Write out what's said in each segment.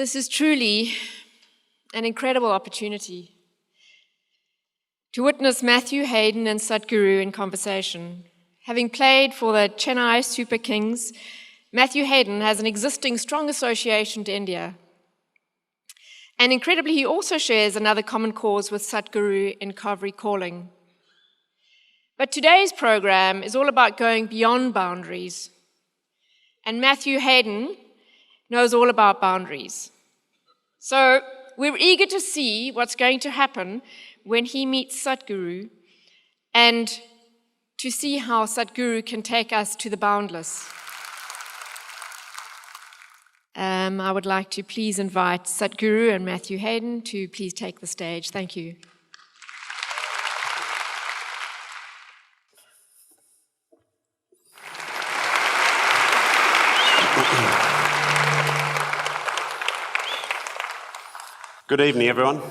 This is truly an incredible opportunity to witness Matthew, Hayden, and Sadhguru in conversation. Having played for the Chennai Super Kings, Matthew Hayden has an existing strong association to India. And incredibly, he also shares another common cause with Sadhguru in Kaveri Calling. But today's program is all about going beyond boundaries. And Matthew Hayden knows all about boundaries. So we're eager to see what's going to happen when he meets Sadhguru and to see how Sadhguru can take us to the boundless. I would like to please invite Sadhguru and Matthew Hayden to please take the stage. Thank you. Good evening, everyone.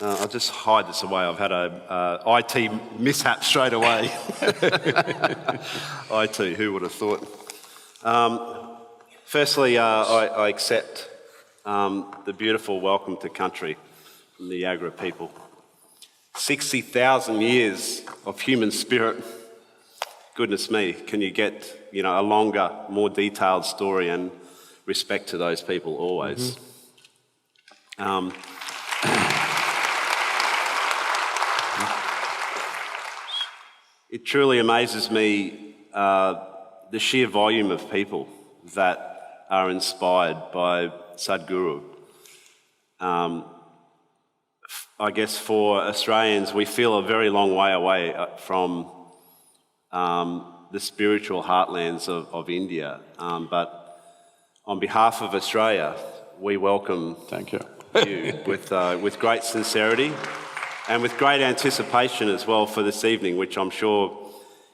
I'll just hide this away. I've had a IT mishap straight away. IT, who would have thought? Firstly, I accept the beautiful welcome to country from the Yagra people. 60,000 years of human spirit. Goodness me, can you get a longer, more detailed story, and respect to those people always. It truly amazes me the sheer volume of people that are inspired by Sadhguru. I guess for Australians, we feel a very long way away from the spiritual heartlands of India. But on behalf of Australia, we welcome Thank you. you with great sincerity and with great anticipation as well for this evening, which I'm sure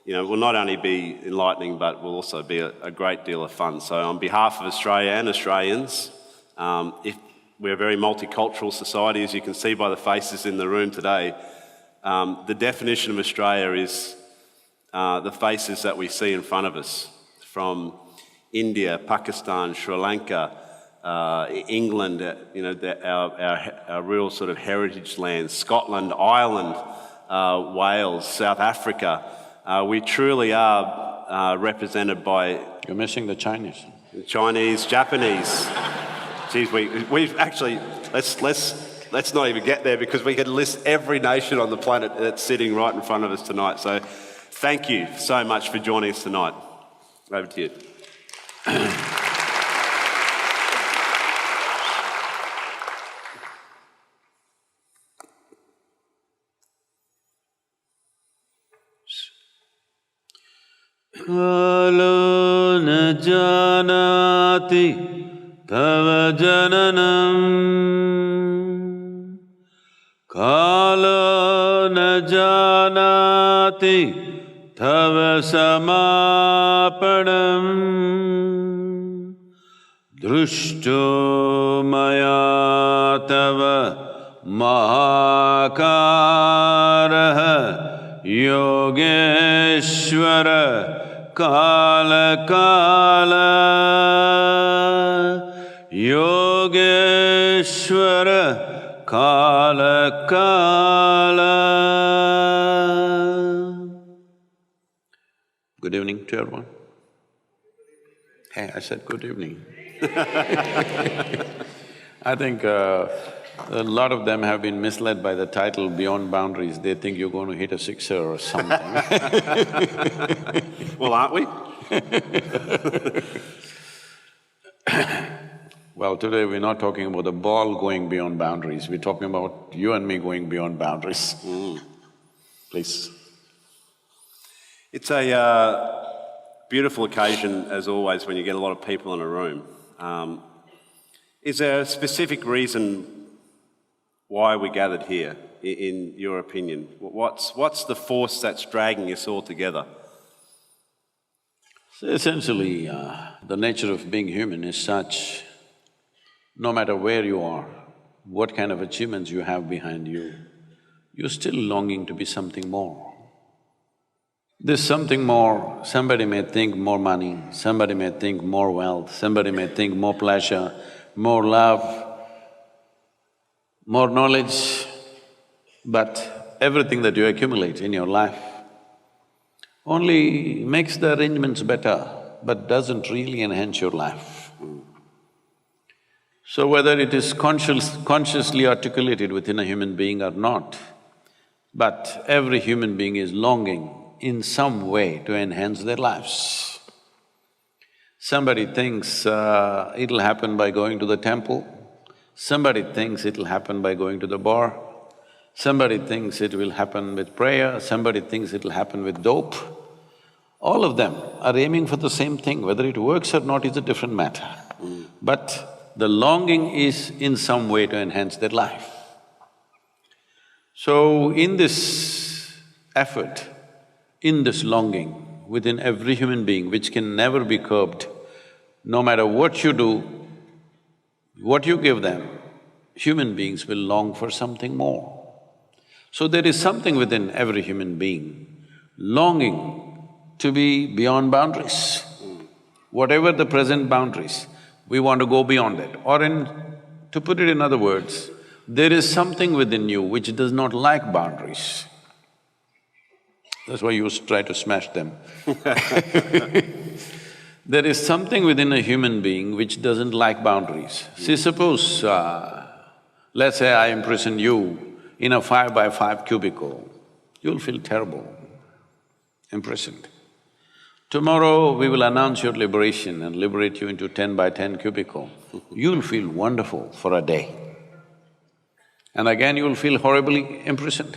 will not only be enlightening but will also be a great deal of fun. So on behalf of Australia and Australians, we're a very multicultural society, as you can see by the faces in the room today. The definition of Australia is the faces that we see in front of us, from India, Pakistan, Sri Lanka, England, our real sort of heritage lands, Scotland, Ireland, Wales, South Africa. We truly are represented by... You're missing the Chinese. Chinese, Japanese. Geez, we've actually... Let's not even get there, because we could list every nation on the planet that's sitting right in front of us tonight. So thank you so much for joining us tonight. Over to you. Kalo na janati tava jananam, Kalo na janati tava samapanam, Drushto maya tava mahakaraha Yogeshwara Kala Kala, Yogeshwara Kala Kala. Good evening to everyone. Hey, I said good evening. I think a lot of them have been misled by the title Beyond Boundaries. They think you're going to hit a sixer or something. Well, aren't we? Well, today we're not talking about the ball going beyond boundaries, we're talking about you and me going beyond boundaries. Please. It's a beautiful occasion, as always, when you get a lot of people in a room. Is there a specific reason why we gathered here, in your opinion? What's the force that's dragging us all together? So essentially, the nature of being human is such, no matter where you are, what kind of achievements you have behind you, you're still longing to be something more. There's something more. Somebody may think more money, somebody may think more wealth, somebody may think more pleasure, more love, more knowledge, but everything that you accumulate in your life only makes the arrangements better, but doesn't really enhance your life. So whether it is consciously articulated within a human being or not, but every human being is longing in some way to enhance their lives. Somebody thinks it'll happen by going to the temple, somebody thinks it'll happen by going to the bar, somebody thinks it will happen with prayer, somebody thinks it'll happen with dope. All of them are aiming for the same thing, whether it works or not is a different matter. But the longing is in some way to enhance their life. So in this effort, in this longing within every human being, which can never be curbed, no matter what you do, what you give them, human beings will long for something more. So there is something within every human being longing to be beyond boundaries. Whatever the present boundaries, we want to go beyond it. Or to put it in other words, there is something within you which does not like boundaries. That's why you try to smash them. There is something within a human being which doesn't like boundaries. See, suppose, let's say I imprison you in a 5x5 cubicle, you'll feel terrible, imprisoned. Tomorrow we will announce your liberation and liberate you into 10x10 cubicle. You'll feel wonderful for a day. And again you'll feel horribly imprisoned.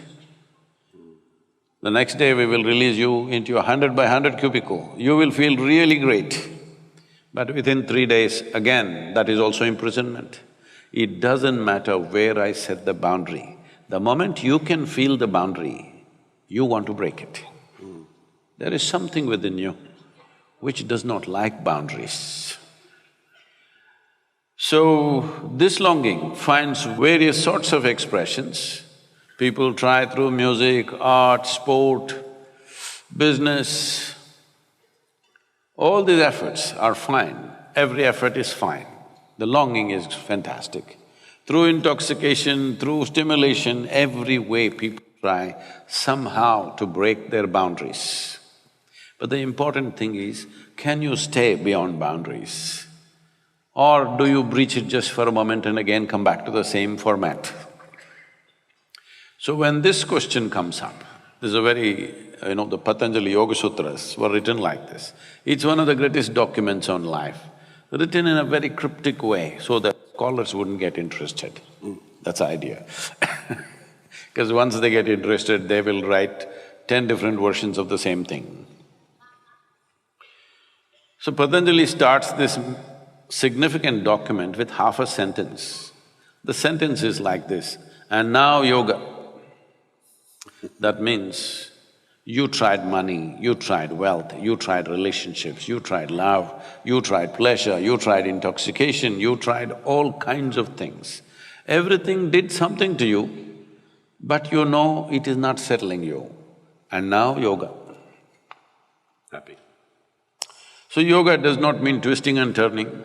The next day we will release you into a 100x100 cubicle. You will feel really great. But within 3 days, again, that is also imprisonment. It doesn't matter where I set the boundary. The moment you can feel the boundary, you want to break it. There is something within you which does not like boundaries. So, this longing finds various sorts of expressions. People try through music, art, sport, business. All these efforts are fine, every effort is fine. The longing is fantastic. Through intoxication, through stimulation, every way people try somehow to break their boundaries. But the important thing is, can you stay beyond boundaries? Or do you breach it just for a moment and again come back to the same format? So when this question comes up, there's a very… the Patanjali Yoga Sutras were written like this. It's one of the greatest documents on life, written in a very cryptic way so that scholars wouldn't get interested. That's the idea. Because once they get interested, they will write 10 different versions of the same thing. So Patanjali starts this significant document with half a sentence. The sentence is like this, and now yoga. That means you tried money, you tried wealth, you tried relationships, you tried love, you tried pleasure, you tried intoxication, you tried all kinds of things. Everything did something to you, but you know it is not settling you. And now yoga. Happy. So yoga does not mean twisting and turning.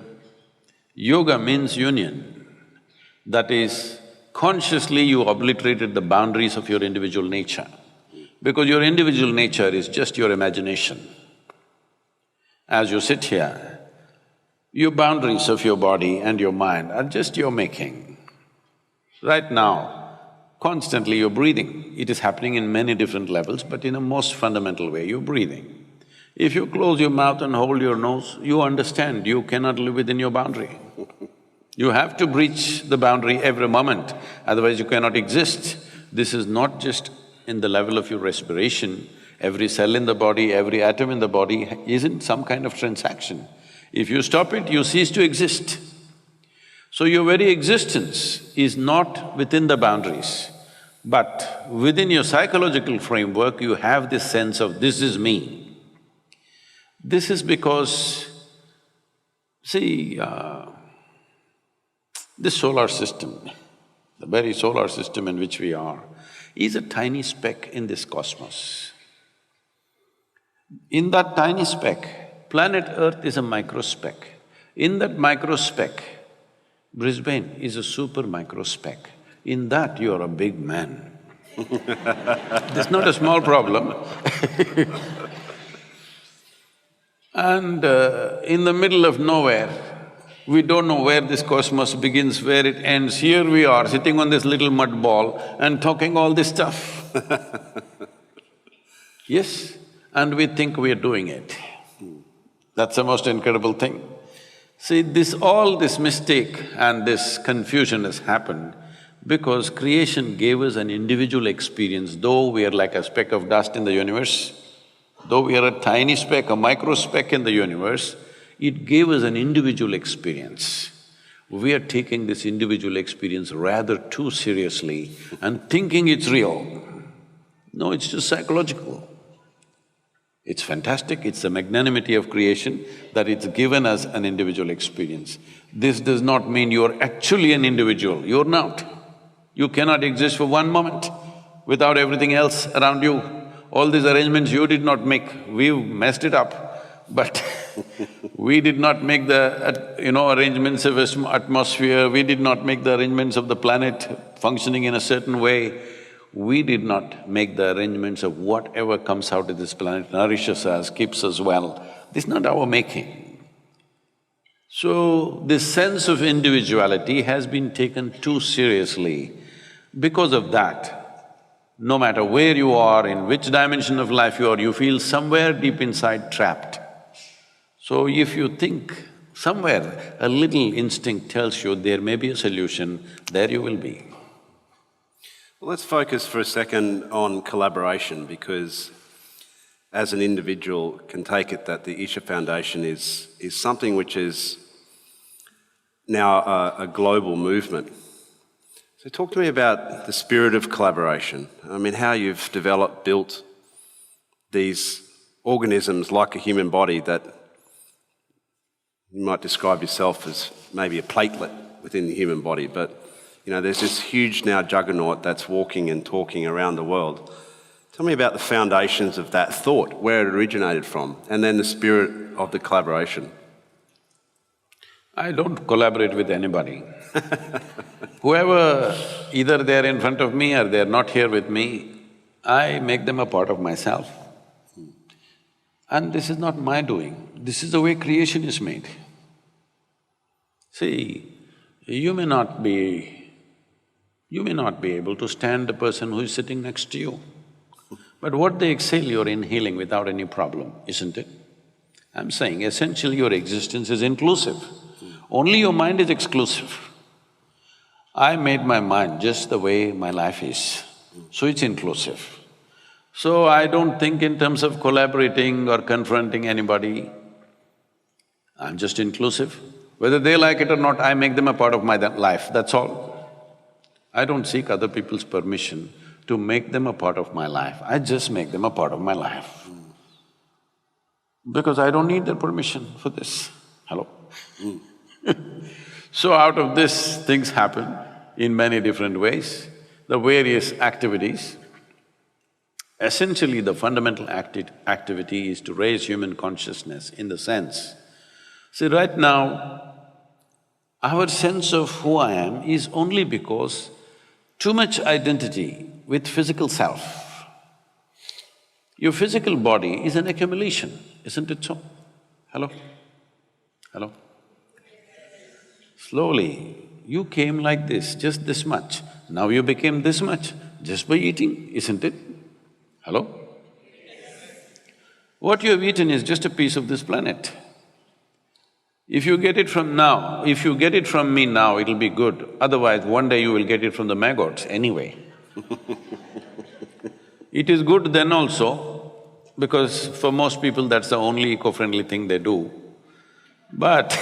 Yoga means union. That is, consciously you obliterated the boundaries of your individual nature. Because your individual nature is just your imagination. As you sit here, your boundaries of your body and your mind are just your making. Right now, constantly you're breathing. It is happening in many different levels, but in a most fundamental way, you're breathing. If you close your mouth and hold your nose, you understand you cannot live within your boundary. You have to breach the boundary every moment, otherwise you cannot exist. This is not just in the level of your respiration. Every cell in the body, every atom in the body is in some kind of transaction. If you stop it, you cease to exist. So your very existence is not within the boundaries, but within your psychological framework, you have this sense of, this is me. This is because, see, this solar system, the very solar system in which we are, is a tiny speck in this cosmos. In that tiny speck, planet Earth is a microspeck. In that microspeck, Brisbane is a super microspeck. In that, you are a big man. It's not a small problem. And in the middle of nowhere, we don't know where this cosmos begins, where it ends. Here we are, sitting on this little mud ball and talking all this stuff. Yes, and we think we are doing it. That's the most incredible thing. See, all this mistake and this confusion has happened because creation gave us an individual experience, though we are like a speck of dust in the universe, though we are a tiny speck, a micro speck in the universe, it gave us an individual experience. We are taking this individual experience rather too seriously and thinking it's real. No, it's just psychological. It's fantastic, it's the magnanimity of creation that it's given us an individual experience. This does not mean you're actually an individual, you're not. You cannot exist for one moment without everything else around you. All these arrangements you did not make, we've messed it up, but we did not make the, arrangements of atmosphere, we did not make the arrangements of the planet functioning in a certain way. We did not make the arrangements of whatever comes out of this planet, nourishes us, keeps us well. This is not our making. So, this sense of individuality has been taken too seriously. Because of that, no matter where you are, in which dimension of life you are, you feel somewhere deep inside trapped. So if you think somewhere a little instinct tells you there may be a solution, there you will be. Well, let's focus for a second on collaboration, because as an individual can take it that the Isha Foundation is something which is now a global movement. So talk to me about the spirit of collaboration. I mean, how you've built these organisms like a human body that you might describe yourself as maybe a platelet within the human body, but there's this huge now juggernaut that's walking and talking around the world. Tell me about the foundations of that thought, where it originated from, and then the spirit of the collaboration. I don't collaborate with anybody. Whoever, either they're in front of me or they're not here with me, I make them a part of myself. And this is not my doing, this is the way creation is made. See, you may not be able to stand the person who is sitting next to you, but what they exhale you're inhaling without any problem, isn't it? I'm saying essentially your existence is inclusive, only your mind is exclusive. I made my mind just the way my life is, so it's inclusive. So I don't think in terms of collaborating or confronting anybody, I'm just inclusive. Whether they like it or not, I make them a part of my life, that's all. I don't seek other people's permission to make them a part of my life, I just make them a part of my life. Because I don't need their permission for this. Hello? So out of this, things happen in many different ways, the various activities. Essentially, the fundamental activity is to raise human consciousness in the sense, see, right now, our sense of who I am is only because too much identity with physical self. Your physical body is an accumulation, isn't it so? Hello? Hello? Slowly, you came like this, just this much. Now you became this much just by eating, isn't it? Hello? What you have eaten is just a piece of this planet. If you get it from me now, it'll be good. Otherwise, one day you will get it from the maggots anyway. It is good then also, because for most people that's the only eco-friendly thing they do. But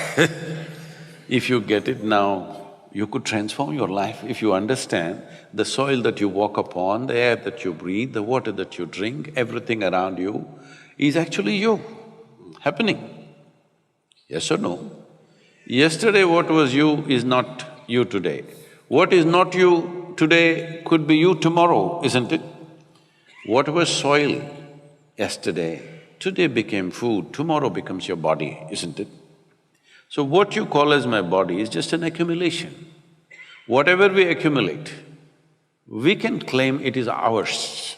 if you get it now, you could transform your life if you understand the soil that you walk upon, the air that you breathe, the water that you drink, everything around you is actually you, happening. Yes or no? Yesterday what was you is not you today. What is not you today could be you tomorrow, isn't it? What was soil yesterday, today became food, tomorrow becomes your body, isn't it? So what you call as my body is just an accumulation. Whatever we accumulate, we can claim it is ours.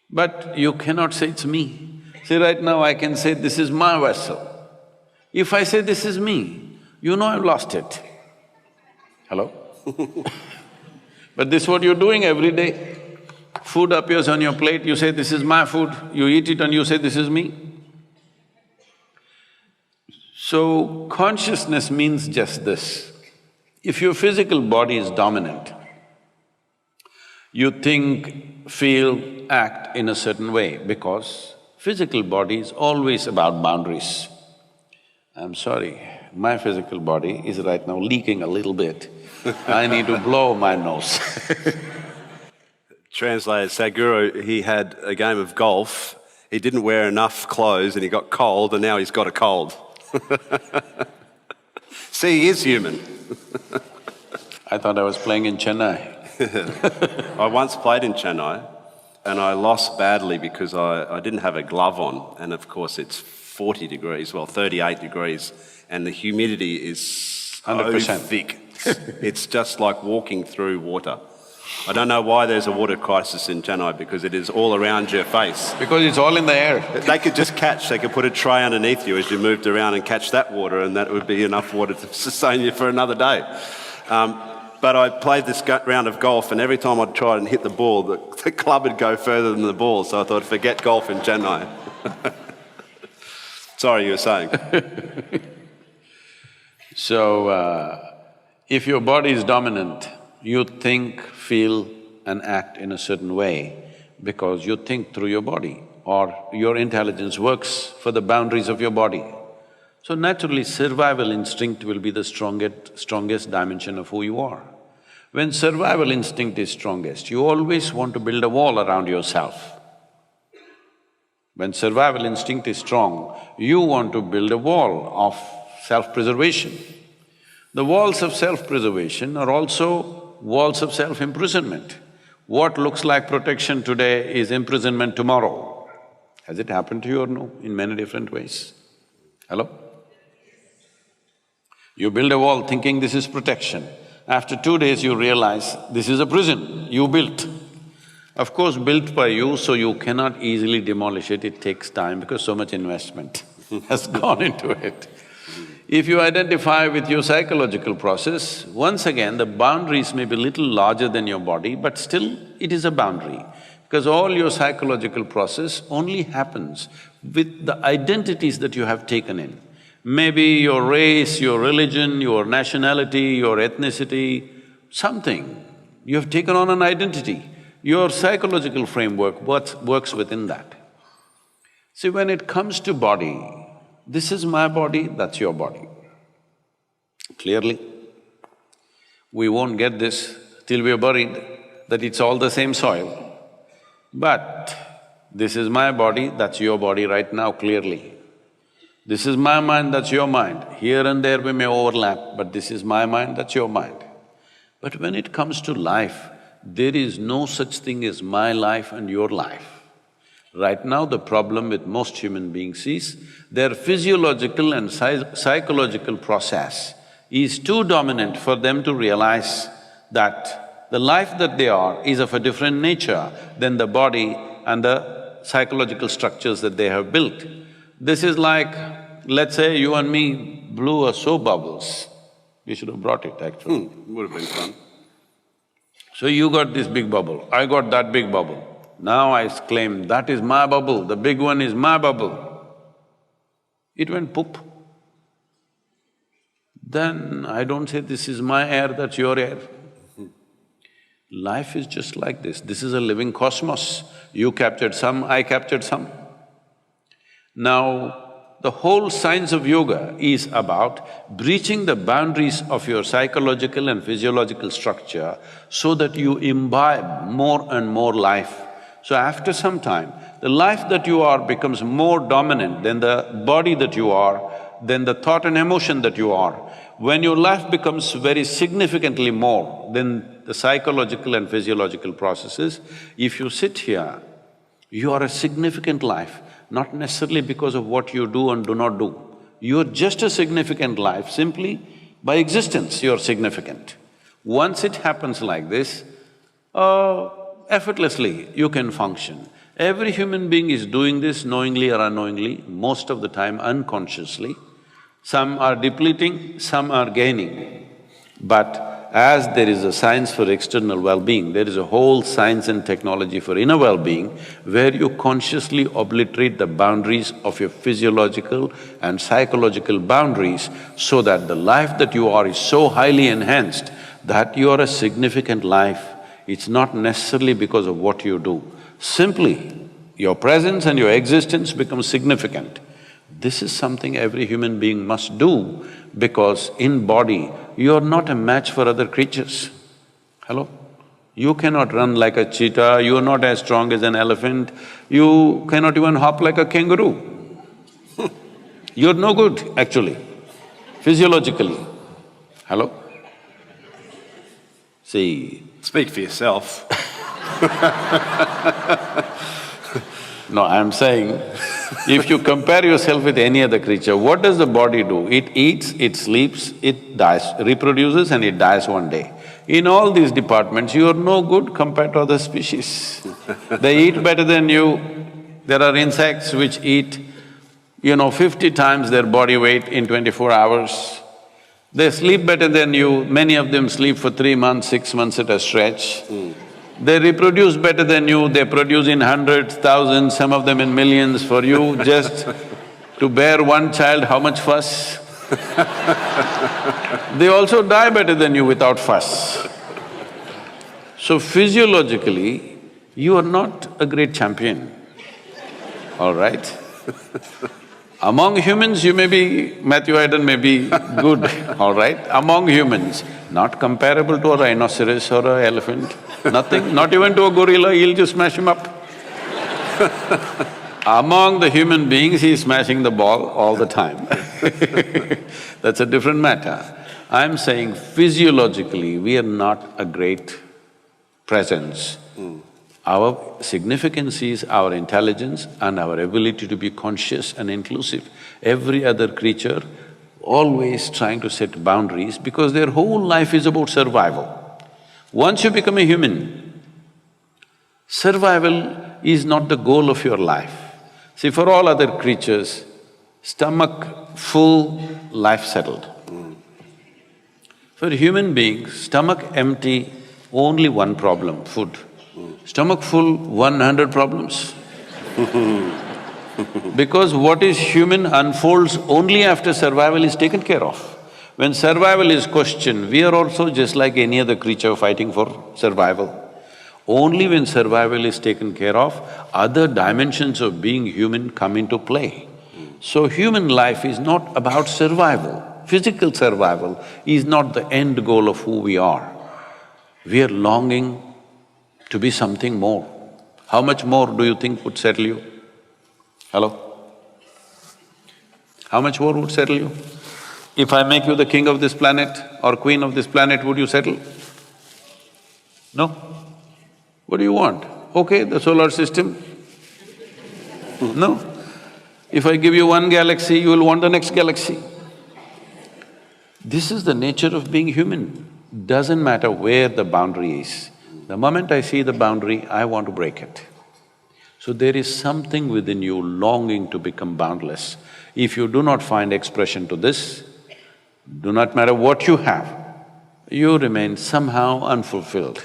But you cannot say it's me. See, right now I can say this is my vessel. If I say this is me, you know I've lost it. Hello? But this is what you're doing every day. Food appears on your plate, you say this is my food, you eat it and you say this is me. So, consciousness means just this. If your physical body is dominant, you think, feel, act in a certain way because physical body is always about boundaries. I'm sorry, my physical body is right now leaking a little bit. I need to blow my nose. Translated, Sadhguru, he had a game of golf, he didn't wear enough clothes and he got cold and now he's got a cold. See, he is human. I thought I was playing in Chennai. I once played in Chennai and I lost badly because I didn't have a glove on, and of course it's 40 degrees, well 38 degrees, and the humidity is so 100%. thick. It's just like walking through water. I don't know why there's a water crisis in Chennai because it is all around your face. Because it's all in the air. They could just they could put a tray underneath you as you moved around and catch that water, and that would be enough water to sustain you for another day. But I played this round of golf, and every time I'd try and hit the ball, the club would go further than the ball, so I thought, forget golf in Chennai. Sorry, you were saying. So, if your body is dominant, you think, feel and act in a certain way because you think through your body, or your intelligence works for the boundaries of your body. So naturally, survival instinct will be the strongest dimension of who you are. When survival instinct is strongest, you always want to build a wall around yourself. When survival instinct is strong, you want to build a wall of self-preservation. The walls of self-preservation are also walls of self-imprisonment. What looks like protection today is imprisonment tomorrow. Has it happened to you or no? In many different ways. Hello? You build a wall thinking this is protection. After 2 days you realize this is a prison you built. Of course, built by you, so you cannot easily demolish it, it takes time because so much investment has gone into it. If you identify with your psychological process, once again the boundaries may be little larger than your body, but still it is a boundary. Because all your psychological process only happens with the identities that you have taken in. Maybe your race, your religion, your nationality, your ethnicity, something. You have taken on an identity. Your psychological framework works within that. See, when it comes to body, this is my body, that's your body. Clearly, we won't get this till we are buried, that it's all the same soil. But this is my body, that's your body right now, clearly. This is my mind, that's your mind. Here and there we may overlap, but this is my mind, that's your mind. But when it comes to life, there is no such thing as my life and your life. Right now the problem with most human beings is their physiological and psychological process is too dominant for them to realize that the life that they are is of a different nature than the body and the psychological structures that they have built. This is like, let's say you and me blew a soap bubbles. We should have brought it actually. Would have been fun. So you got this big bubble, I got that big bubble. Now I claim that is my bubble, the big one is my bubble. It went poop. Then I don't say this is my air, that's your air. Life is just like this is a living cosmos. You captured some, I captured some. Now, the whole science of yoga is about breaching the boundaries of your psychological and physiological structure so that you imbibe more and more life. So after some time, the life that you are becomes more dominant than the body that you are, than the thought and emotion that you are. When your life becomes very significantly more than the psychological and physiological processes, if you sit here, You are a significant life, not necessarily because of what you do and do not do. You're just a significant life, simply by existence you're significant. Once it happens like this, effortlessly you can function. Every human being is doing this knowingly or unknowingly, most of the time unconsciously. Some are depleting, some are gaining. But as there is a science for external well-being, there is a whole science and technology for inner well-being where you consciously obliterate the boundaries of your physiological and psychological boundaries so that the life that you are is so highly enhanced that you are a significant life. It's not necessarily because of what you do. Simply, your presence and your existence become significant. This is something every human being must do because in body, you are not a match for other creatures. Hello? You cannot run like a cheetah, you are not as strong as an elephant, you cannot even hop like a kangaroo. You're no good, actually, physiologically. Hello? See… Speak for yourself. No, I'm saying, if you compare yourself with any other creature, what does the body do? It eats, it sleeps, it dies, reproduces and it dies one day. In all these departments, you are no good compared to other species. They eat better than you. There are insects which eat, 50 times their body weight in 24 hours. They sleep better than you, many of them sleep for 3 months, 6 months at a stretch. They reproduce better than you, they produce in hundreds, thousands, some of them in millions. For you, just to bear one child, how much fuss? They also die better than you without fuss. So physiologically, you are not a great champion, all right? Among humans, you may be… Matthew Hayden may be good, all right? Among humans, not comparable to a rhinoceros or an elephant, nothing, not even to a gorilla, he'll just smash him up. Among the human beings, he's smashing the ball all the time. That's a different matter. I'm saying physiologically, we are not a great presence. Our significance is our intelligence and our ability to be conscious and inclusive. Every other creature always trying to set boundaries because their whole life is about survival. Once you become a human, survival is not the goal of your life. See, for all other creatures, stomach full, life settled. For human beings, stomach empty, only one problem, food. Stomach full, 100 problems. Because what is human unfolds only after survival is taken care of. When survival is questioned, we are also just like any other creature fighting for survival. Only when survival is taken care of, other dimensions of being human come into play. So human life is not about survival. Physical survival is not the end goal of who we are. We are longing to be something more. How much more do you think would settle you? Hello? How much more would settle you? If I make you the king of this planet or queen of this planet, would you settle? No? What do you want? Okay, the solar system? No? If I give you one galaxy, you will want the next galaxy. This is the nature of being human. Doesn't matter where the boundary is. The moment I see the boundary, I want to break it. So there is something within you longing to become boundless. If you do not find expression to this, do not matter what you have, you remain somehow unfulfilled.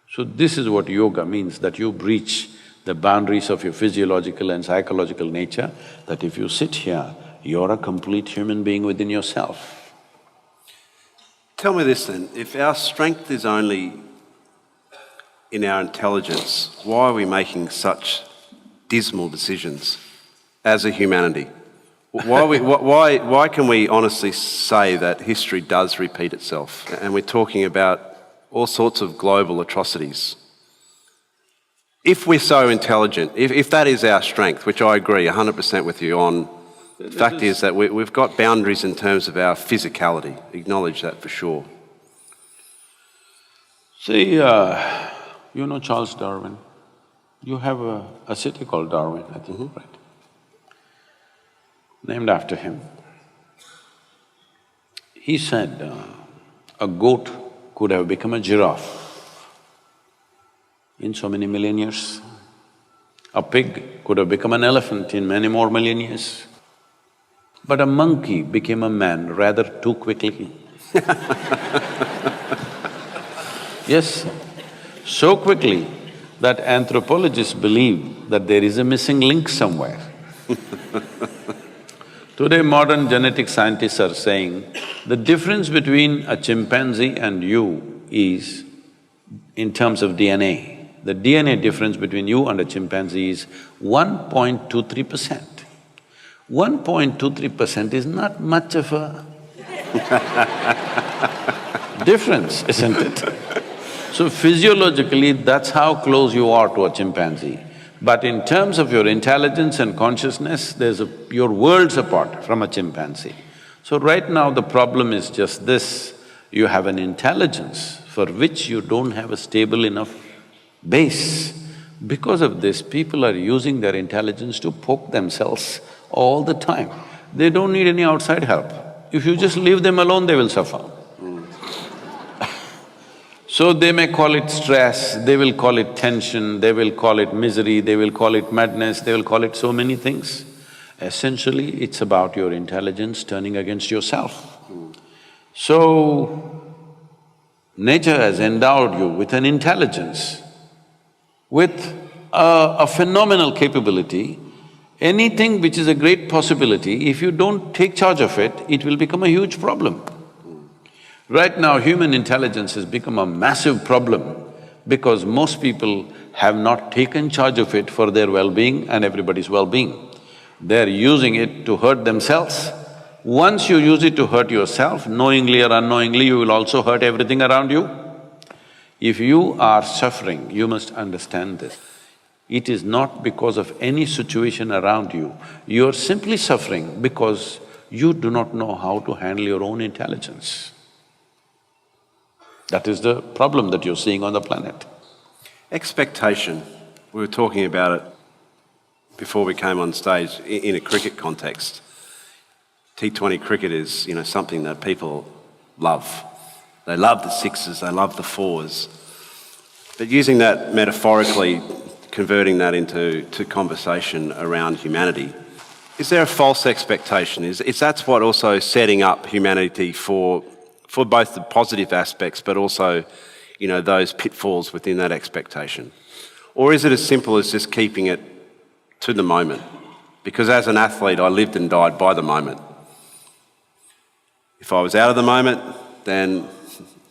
So this is what yoga means, that you breach the boundaries of your physiological and psychological nature, that if you sit here, you're a complete human being within yourself. Tell me this then, if our strength is only in our intelligence, why are we making such dismal decisions as a humanity? Why can we honestly say that history does repeat itself? And we're talking about all sorts of global atrocities. If we're so intelligent, if that is our strength, which I agree 100% with you on, the fact is that we've got boundaries in terms of our physicality, acknowledge that for sure. See, you know Charles Darwin? You have a city called Darwin, I think, right? Named after him. He said a goat could have become a giraffe in so many million years. A pig could have become an elephant in many more million years. But a monkey became a man rather too quickly. Yes, so quickly that anthropologists believe that there is a missing link somewhere. Today, modern genetic scientists are saying the difference between a chimpanzee and you is in terms of DNA. The DNA difference between you and a chimpanzee is 1.23%. 1.23% is not much of a difference, isn't it? So physiologically, that's how close you are to a chimpanzee. But in terms of your intelligence and consciousness, you're worlds apart from a chimpanzee. So right now the problem is just this, you have an intelligence for which you don't have a stable enough base. Because of this, people are using their intelligence to poke themselves all the time. They don't need any outside help. If you just leave them alone, they will suffer. So they may call it stress, they will call it tension, they will call it misery, they will call it madness, they will call it so many things. Essentially, it's about your intelligence turning against yourself. So, nature has endowed you with an intelligence, with a phenomenal capability. Anything which is a great possibility, if you don't take charge of it, it will become a huge problem. Right now, human intelligence has become a massive problem because most people have not taken charge of it for their well-being and everybody's well-being. They're using it to hurt themselves. Once you use it to hurt yourself, knowingly or unknowingly, you will also hurt everything around you. If you are suffering, you must understand this. It is not because of any situation around you, you're simply suffering because you do not know how to handle your own intelligence. That is the problem that you're seeing on the planet. Expectation, we were talking about it before we came on stage in a cricket context. T20 cricket is, something that people love. They love the sixes, they love the fours. But using that metaphorically, converting that into conversation around humanity, is there a false expectation? Is that's what also setting up humanity for both the positive aspects but also, those pitfalls within that expectation? Or is it as simple as just keeping it to the moment? Because as an athlete, I lived and died by the moment. If I was out of the moment, then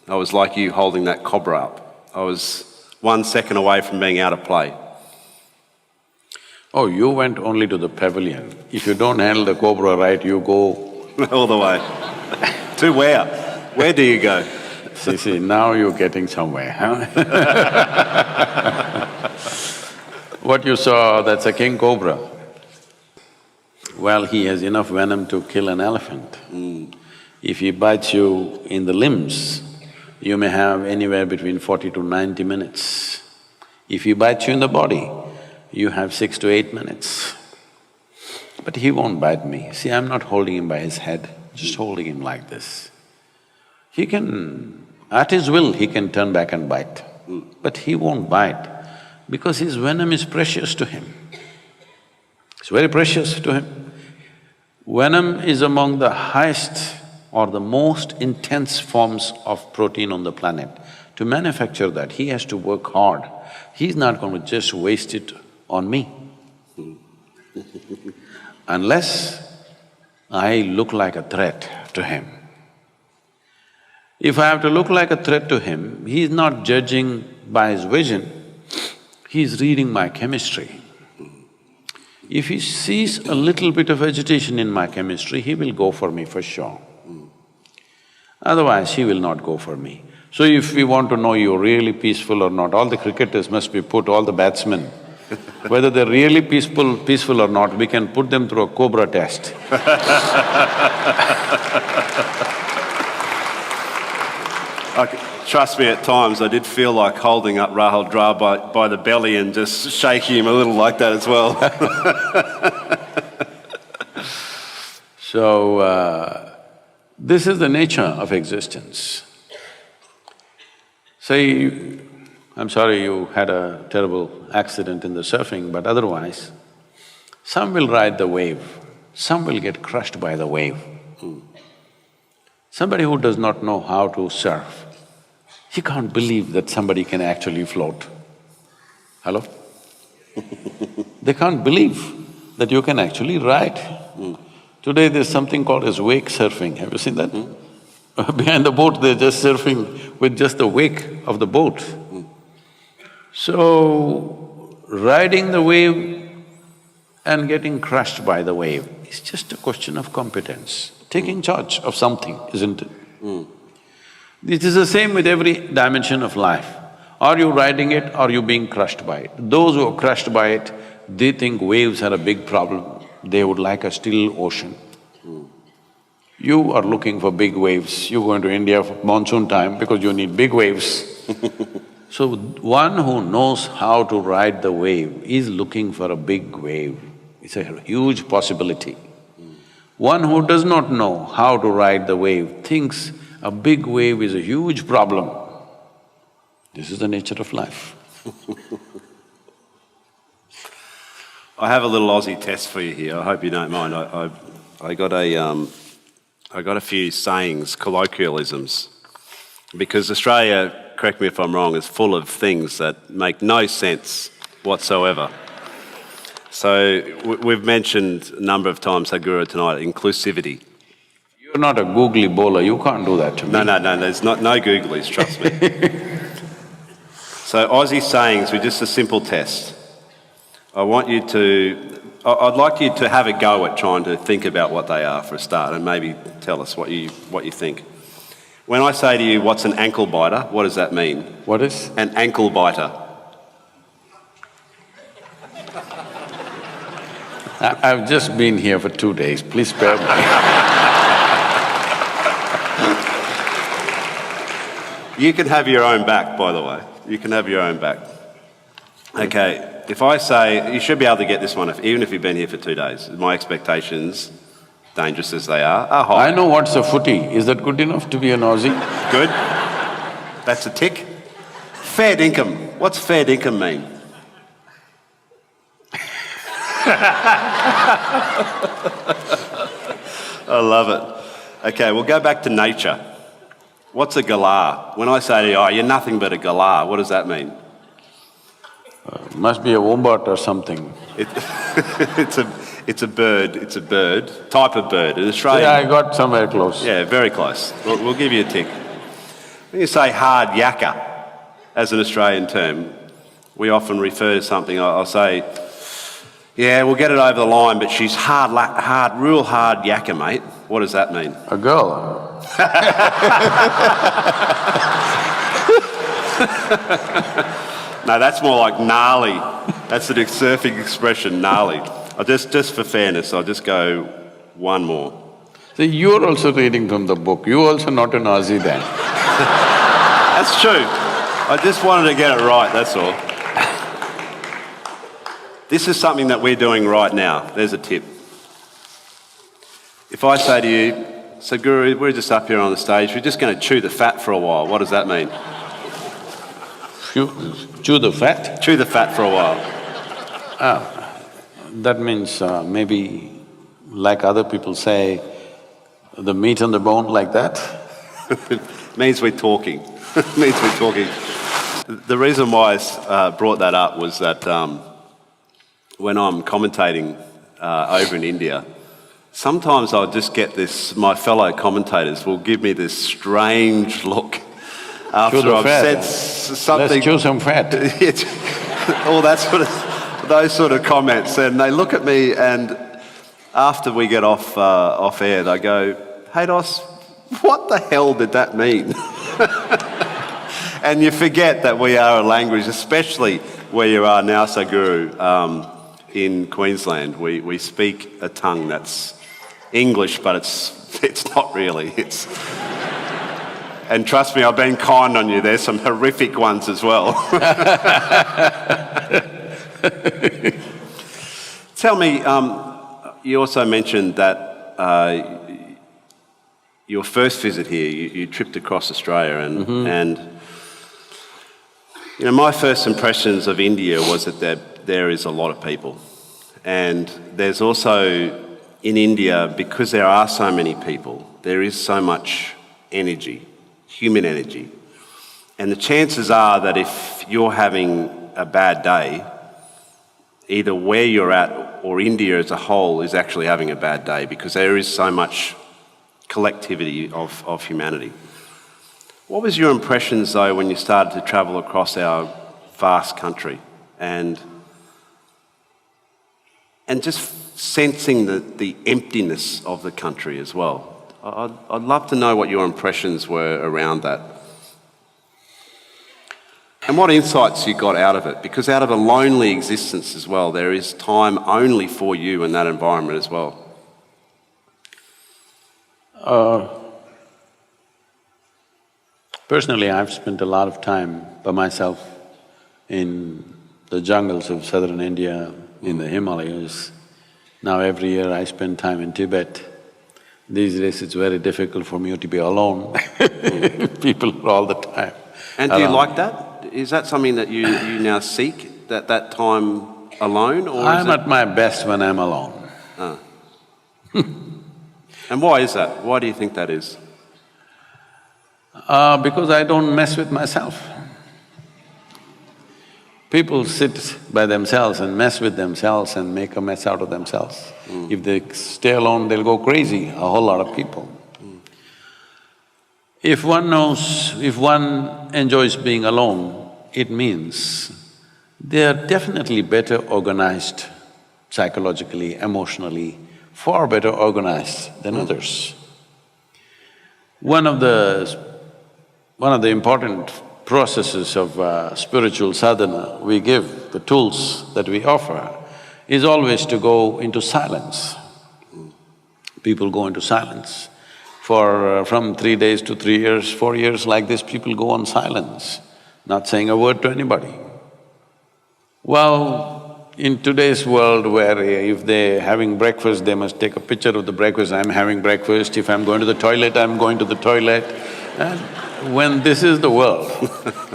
I was like you holding that cobra up. I was 1 second away from being out of play. Oh, you went only to the pavilion. If you don't handle the cobra right, you go… All the way. To where? Where do you go? See, now you're getting somewhere, huh? What you saw, that's a king cobra. Well, he has enough venom to kill an elephant. If he bites you in the limbs, you may have anywhere between 40 to 90 minutes. If he bites you in the body, you have 6 to 8 minutes. But he won't bite me. See, I'm not holding him by his head, just holding him like this. He can… at his will, he can turn back and bite, but he won't bite because his venom is precious to him. It's very precious to him. Venom is among the highest or the most intense forms of protein on the planet. To manufacture that, he has to work hard. He's not going to just waste it on me. Unless I look like a threat to him. If I have to look like a threat to him, he's not judging by his vision, he's reading my chemistry. If he sees a little bit of agitation in my chemistry, he will go for me for sure. Otherwise, he will not go for me. So if we want to know you're really peaceful or not, all the cricketers must be put, all the batsmen, whether they're really peaceful or not, we can put them through a cobra test. trust me, at times I did feel like holding up Rahul Dra by the belly and just shaking him a little like that as well. So, this is the nature of existence. Say, I'm sorry you had a terrible accident in the surfing, but otherwise, some will ride the wave, some will get crushed by the wave. Somebody who does not know how to surf, he can't believe that somebody can actually float. Hello? They can't believe that you can actually ride. Today there's something called as wake surfing, have you seen that? Behind the boat they're just surfing with just the wake of the boat. So, riding the wave and getting crushed by the wave is just a question of competence, taking charge of something, isn't it? It is the same with every dimension of life. Are you riding it or are you being crushed by it? Those who are crushed by it, they think waves are a big problem, they would like a still ocean. You are looking for big waves, you go into India for monsoon time because you need big waves. So, one who knows how to ride the wave is looking for a big wave. It's a huge possibility. One who does not know how to ride the wave thinks a big wave is a huge problem. This is the nature of life. I have a little Aussie test for you here, I hope you don't mind. I got a few sayings, colloquialisms, because Australia, correct me if I'm wrong, is full of things that make no sense whatsoever. So we've mentioned a number of times, Sadhguru, tonight, inclusivity. You're not a googly bowler, you can't do that to me. No, there's no googlies, trust me. So Aussie sayings with just a simple test. I'd like you to have a go at trying to think about what they are for a start and maybe tell us what you think. When I say to you, what's an ankle biter, what does that mean? What is? An ankle biter. I've just been here for 2 days, please spare me. You can have your own back, by the way. You can have your own back. Okay, if I say, you should be able to get this one, even if you've been here for 2 days. My expectations, dangerous as they are high. I know what's a footy, is that good enough to be an Aussie? Good. That's a tick. Fair dinkum. What's fair dinkum mean? I love it. Okay, we'll go back to nature. What's a galah? When I say to you, oh, you're nothing but a galah, what does that mean? Must be a wombat or something. It's a bird, type of bird. In Australia. Yeah, I got somewhere close. Yeah, very close. We'll give you a tick. When you say hard yakka, as an Australian term, we often refer to something, I'll say, yeah, we'll get it over the line, but she's real hard yakka, mate. What does that mean? A girl. No, that's more like gnarly. That's the surfing expression, gnarly. Just for fairness, I'll just go one more. So you're also reading from the book, you're also not an Aussie then. That's true. I just wanted to get it right, that's all. This is something that we're doing right now. There's a tip. If I say to you, Sadhguru, we're just up here on the stage, we're just going to chew the fat for a while, what does that mean? Chew the fat? Chew the fat for a while. That means maybe, like other people say, the meat on the bone, like that? Means we're talking. Means we're talking. The reason why I brought that up was that when I'm commentating over in India, sometimes I'll just get this, my fellow commentators will give me this strange look after I've said something. Let's chew some fat. All that sort of, those sort of comments, and they look at me, and after we get off air, they go, "Hey Dos, what the hell did that mean?" And you forget that we are a language, especially where you are now, Sadhguru, in Queensland. We speak a tongue that's English, but it's not really. And trust me, I've been kind on you. There's some horrific ones as well. Tell me, you also mentioned that your first visit here, you tripped across Australia, and you know, my first impressions of India was that there is a lot of people, and there's also in India, because there are so many people, there is so much energy, human energy, and the chances are that if you're having a bad day, either where you're at or India as a whole is actually having a bad day, because there is so much collectivity of humanity. What was your impressions though when you started to travel across our vast country and just sensing the emptiness of the country as well? I'd love to know what your impressions were around that. And what insights you got out of it, because out of a lonely existence as well, there is time only for you in that environment as well. Personally, I've spent a lot of time by myself in the jungles of southern India, in the Himalayas. Now every year I spend time in Tibet. These days it's very difficult for me to be alone. People are all the time. And do you like that? Is that something that you now seek, that time alone, or I'm at my best when I'm alone. Ah. And why is that? Why do you think that is? Because I don't mess with myself. People sit by themselves and mess with themselves and make a mess out of themselves. If they stay alone, they'll go crazy, a whole lot of people. If one enjoys being alone, it means they are definitely better organized psychologically, emotionally, far better organized than others. One of the important processes of spiritual sadhana we give, the tools that we offer, is always to go into silence. People go into silence. From 3 days to 3 years, 4 years like this, people go on silence, not saying a word to anybody. Well, in today's world where if they're having breakfast, they must take a picture of the breakfast, I'm having breakfast, if I'm going to the toilet, I'm going to the toilet. And when this is the world,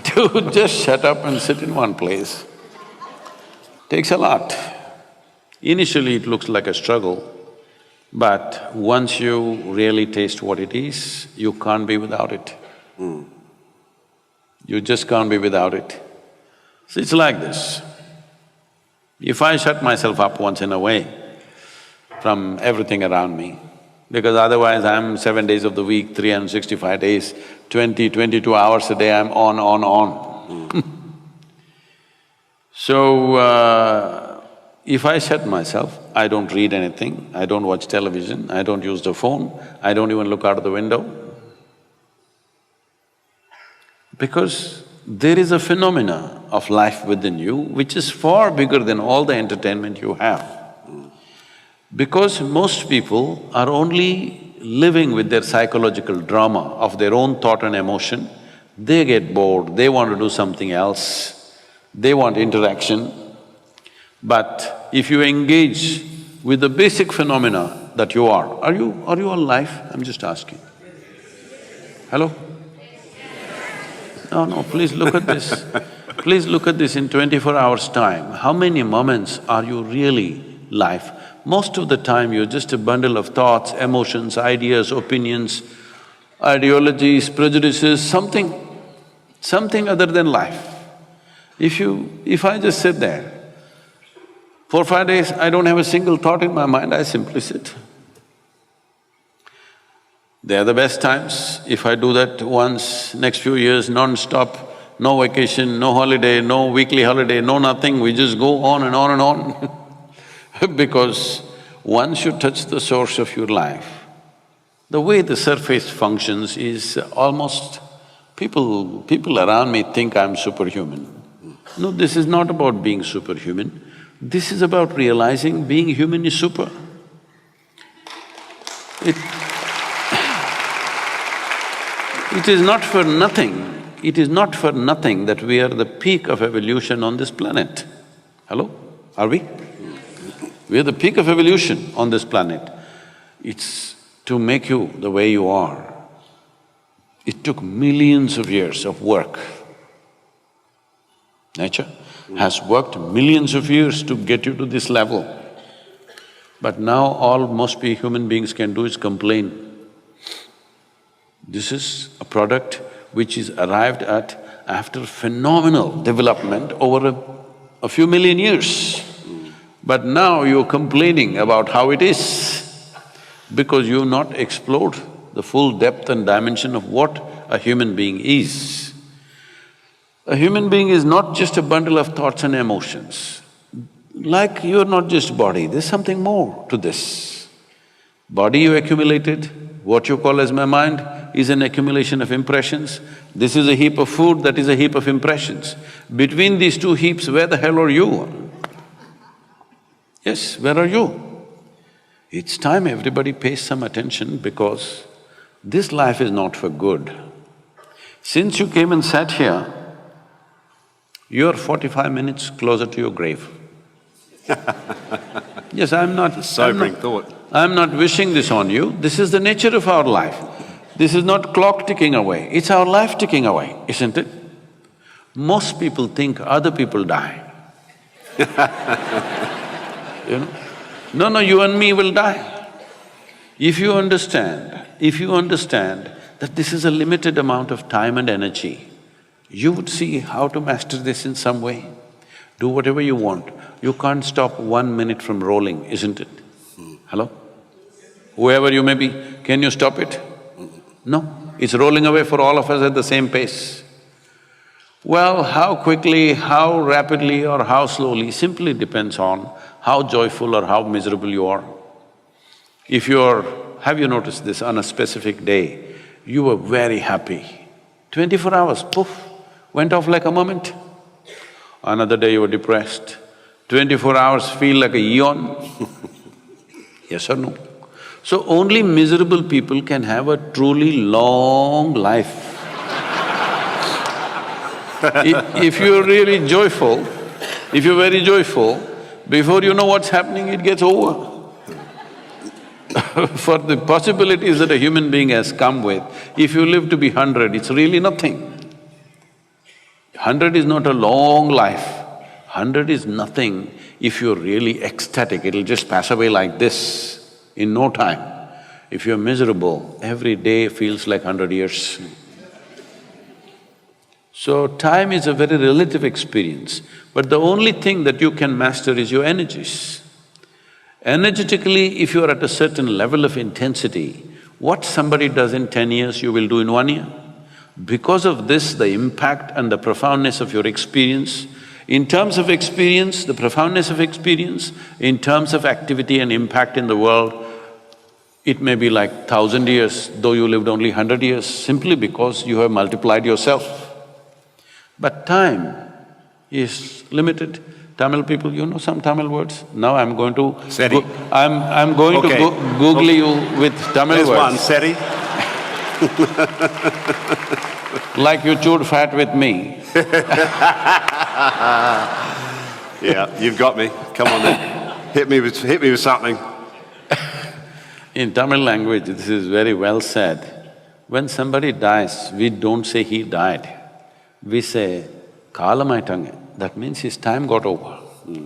to just shut up and sit in one place takes a lot. Initially it looks like a struggle, but once you really taste what it is, you can't be without it. You just can't be without it. So it's like this. If I shut myself up once in a way from everything around me, because otherwise I'm 7 days of the week, 365 days, 22 hours a day, I'm on. So, if I shut myself, I don't read anything, I don't watch television, I don't use the phone, I don't even look out of the window. Because there is a phenomena of life within you which is far bigger than all the entertainment you have. Because most people are only living with their psychological drama of their own thought and emotion, they get bored, they want to do something else, they want interaction. But if you engage with the basic phenomena that you are you alive? I'm just asking. Hello? No, please look at this. Please look at this in 24 hours' time. How many moments are you really live? Most of the time you're just a bundle of thoughts, emotions, ideas, opinions, ideologies, prejudices, something other than life. If I just sit there, 4 or 5 days, I don't have a single thought in my mind, I simply sit. They are the best times. If I do that once, next few years, non-stop, no vacation, no holiday, no weekly holiday, no nothing, we just go on and on and on. Because once you touch the source of your life, the way the surface functions is almost… People around me think I'm superhuman. No, this is not about being superhuman. This is about realizing being human is super. It is not for nothing that we are the peak of evolution on this planet. Hello? Are we? We are the peak of evolution on this planet. It's to make you the way you are. It took millions of years of work. Nature has worked millions of years to get you to this level. But now all most human beings can do is complain. This is a product which is arrived at after phenomenal development over a few million years. But now you're complaining about how it is because you've not explored the full depth and dimension of what a human being is. A human being is not just a bundle of thoughts and emotions. Like you're not just body, there's something more to this. Body you accumulated, what you call as my mind, is an accumulation of impressions. This is a heap of food, that is a heap of impressions. Between these two heaps, where the hell are you? Yes, where are you? It's time everybody pays some attention because this life is not for good. Since you came and sat here, you're 45 minutes closer to your grave. Yes, I'm not… Sobering thought. I'm not wishing this on you, this is the nature of our life. This is not clock ticking away, it's our life ticking away, isn't it? Most people think other people die. You know? No, you and me will die. If you understand that this is a limited amount of time and energy, you would see how to master this in some way. Do whatever you want. You can't stop 1 minute from rolling, isn't it? Hello? Whoever you may be, can you stop it? No, it's rolling away for all of us at the same pace. Well, how quickly, how rapidly or how slowly simply depends on how joyful or how miserable you are. If you're… have you noticed this, on a specific day, you were very happy, 24 hours, poof, went off like a moment. Another day you were depressed, 24 hours feel like a eon. Yes or no? So only miserable people can have a truly long life. If you're really joyful, if you're very joyful, before you know what's happening, it gets over. For the possibilities that a human being has come with, if you live to be 100, it's really nothing. 100 is not a long life, 100 is nothing if you're really ecstatic, it'll just pass away like this in no time. If you're miserable, every day feels like 100 years. So time is a very relative experience, but the only thing that you can master is your energies. Energetically, if you are at a certain level of intensity, what somebody does in 10 years, you will do in 1 year. Because of this, the impact and the profoundness of your experience, in terms of experience, the profoundness of experience, in terms of activity and impact in the world, it may be like 1,000 years, though you lived only 100 years, simply because you have multiplied yourself. But time is limited. Tamil people, you know some Tamil words? Now I'm going to… Seri. I'm going Okay. to Google you with Tamil There's words. one, Seri. Like you chewed fat with me. Yeah, you've got me. Come on then. Hit me with something. In Tamil language, this is very well said. When somebody dies, we don't say he died. We say, kalamaitange. That means his time got over.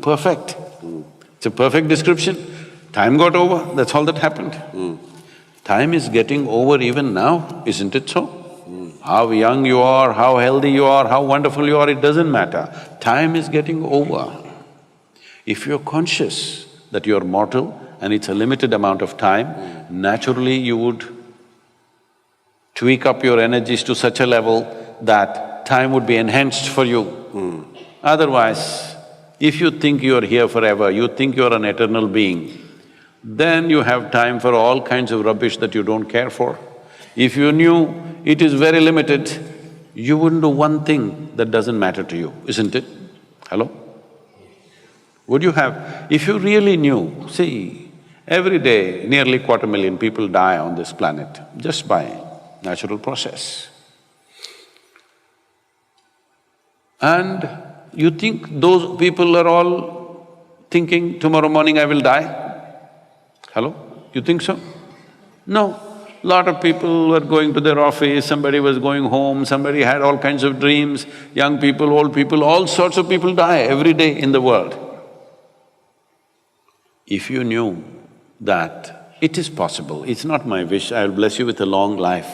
Perfect. It's a perfect description. Time got over, that's all that happened. Time is getting over even now, isn't it so? How young you are, how healthy you are, how wonderful you are, it doesn't matter. Time is getting over. If you're conscious that you're mortal and it's a limited amount of time, naturally you would tweak up your energies to such a level that time would be enhanced for you. Otherwise, if you think you're here forever, you think you're an eternal being, then you have time for all kinds of rubbish that you don't care for. If you knew it is very limited, you wouldn't do one thing that doesn't matter to you, isn't it? Hello? Would you have… if you really knew, see, every day nearly 250,000 people die on this planet just by natural process. And you think those people are all thinking, tomorrow morning I will die? Hello? You think so? No. Lot of people were going to their office, somebody was going home, somebody had all kinds of dreams, young people, old people, all sorts of people die every day in the world. If you knew that it is possible, it's not my wish, I'll bless you with a long life,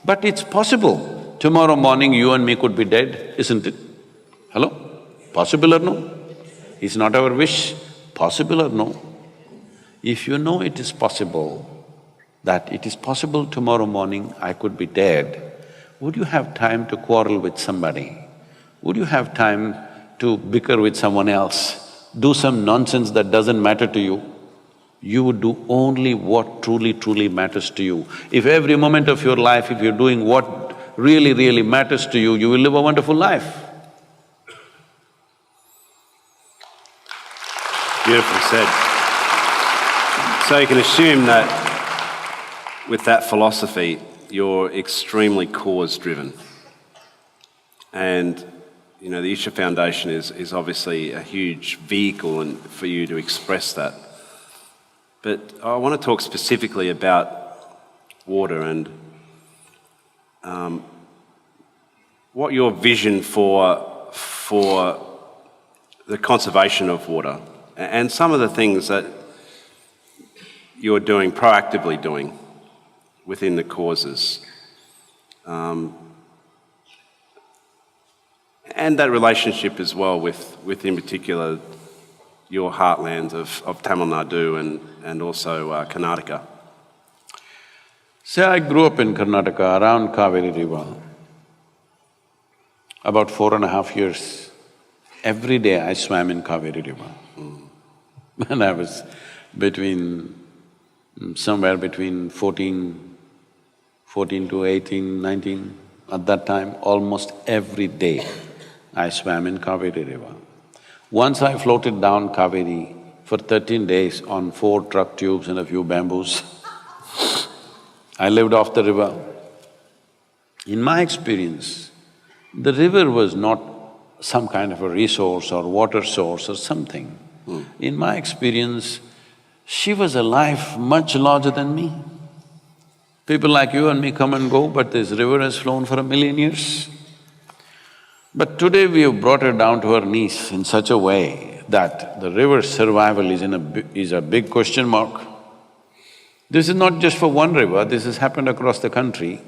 but it's possible. Tomorrow morning you and me could be dead, isn't it? Hello? Possible or no? It's not our wish, possible or no? If you know it is possible, that it is possible tomorrow morning I could be dead, would you have time to quarrel with somebody? Would you have time to bicker with someone else, do some nonsense that doesn't matter to you? You would do only what truly matters to you. If every moment of your life, if you're doing what really matters to you, you will live a wonderful life. Beautifully said. So you can assume that with that philosophy, you're extremely cause-driven. And, you know, the Isha Foundation is obviously a huge vehicle for you to express that. But I want to talk specifically about water and what your vision for the conservation of water and some of the things that you're doing, proactively doing, within the causes. And that relationship as well with in particular, your heartland of Tamil Nadu and also Karnataka. Say I grew up in Karnataka around Kaveri River. About 4.5 years, every day I swam in Kaveri River. When I was somewhere between 14 to 18, 19, at that time, almost every day I swam in Kaveri River. Once I floated down Kaveri for 13 days on 4 truck tubes and a few bamboos. I lived off the river. In my experience, the river was not some kind of a resource or water source or something. In my experience, she was a life much larger than me. People like you and me come and go, but this river has flown for 1,000,000 years. But today we have brought her down to her knees in such a way that the river's survival is a big question mark. This is not just for one river, this has happened across the country.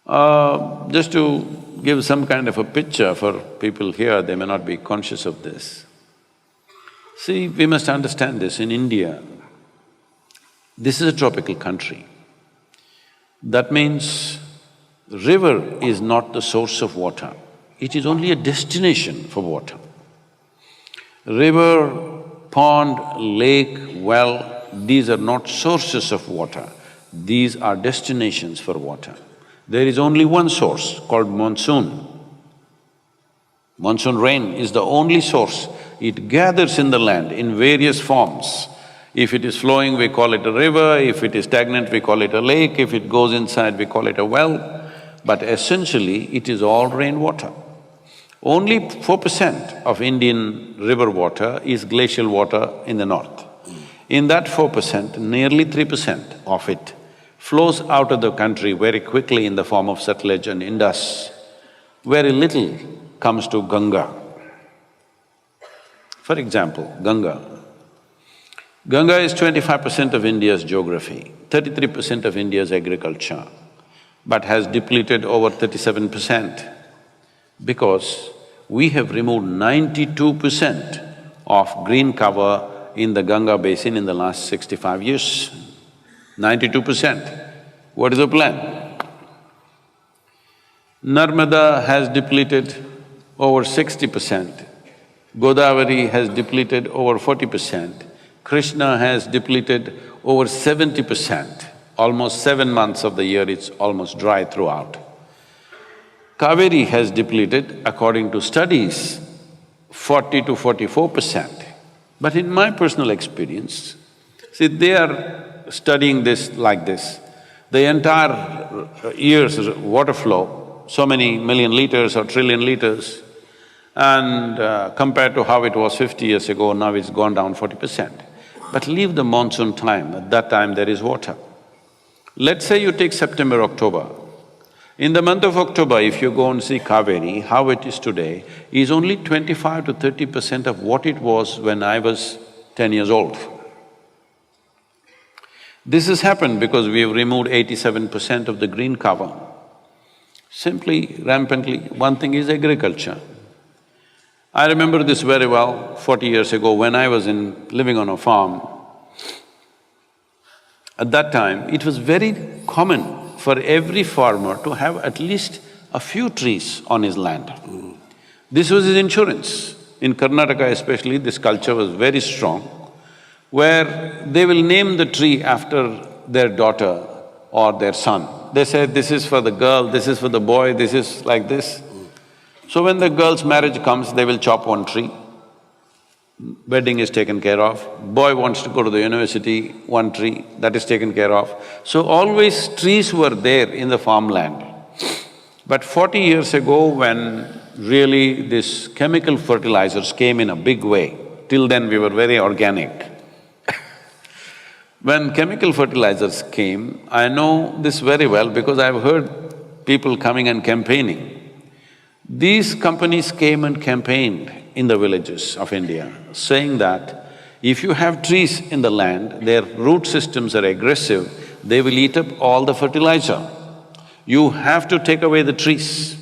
Just to give some kind of a picture for people here, they may not be conscious of this. See, we must understand this, in India, this is a tropical country. That means the river is not the source of water, it is only a destination for water. River, pond, lake, well, these are not sources of water, these are destinations for water. There is only one source called monsoon. Monsoon rain is the only source. It gathers in the land in various forms. If it is flowing, we call it a river, if it is stagnant, we call it a lake, if it goes inside, we call it a well. But essentially, it is all rainwater. Only 4% of Indian river water is glacial water in the north. In that 4%, nearly 3% of it flows out of the country very quickly in the form of Satluj and Indus. Very little comes to Ganga. For example, Ganga. Ganga is 25% of India's geography, 33% of India's agriculture, but has depleted over 37% because we have removed 92% of green cover in the Ganga basin in the last 65 years. 92%. What is the plan? Narmada has depleted over 60%, Godavari has depleted over 40%, Krishna has depleted over 70%. Almost 7 months of the year it's almost dry throughout. Kaveri has depleted, according to studies, 40 to 44%. But in my personal experience, see, they are studying this like this. The entire year's water flow so many million liters or trillion liters, and compared to how it was 50 years ago, now it's gone down 40%. But leave the monsoon time, at that time there is water. Let's say you take September, October. In the month of October, if you go and see Kaveri, how it is today, is only 25 to 30% of what it was when I was 10 years old. This has happened because we have removed 87% of the green cover. Simply, rampantly, one thing is agriculture. I remember this very well 40 years ago when I was living on a farm. At that time, it was very common for every farmer to have at least a few trees on his land. This was his insurance. In Karnataka especially, this culture was very strong, where they will name the tree after their daughter or their son. They say, this is for the girl, this is for the boy, this is like this. So when the girl's marriage comes, they will chop one tree, wedding is taken care of. Boy wants to go to the university, one tree, that is taken care of. So always trees were there in the farmland. But 40 years ago, when really these chemical fertilizers came in a big way, till then we were very organic. When chemical fertilizers came, I know this very well because I've heard people coming and campaigning. These companies came and campaigned in the villages of India, saying that if you have trees in the land, their root systems are aggressive, they will eat up all the fertilizer. You have to take away the trees.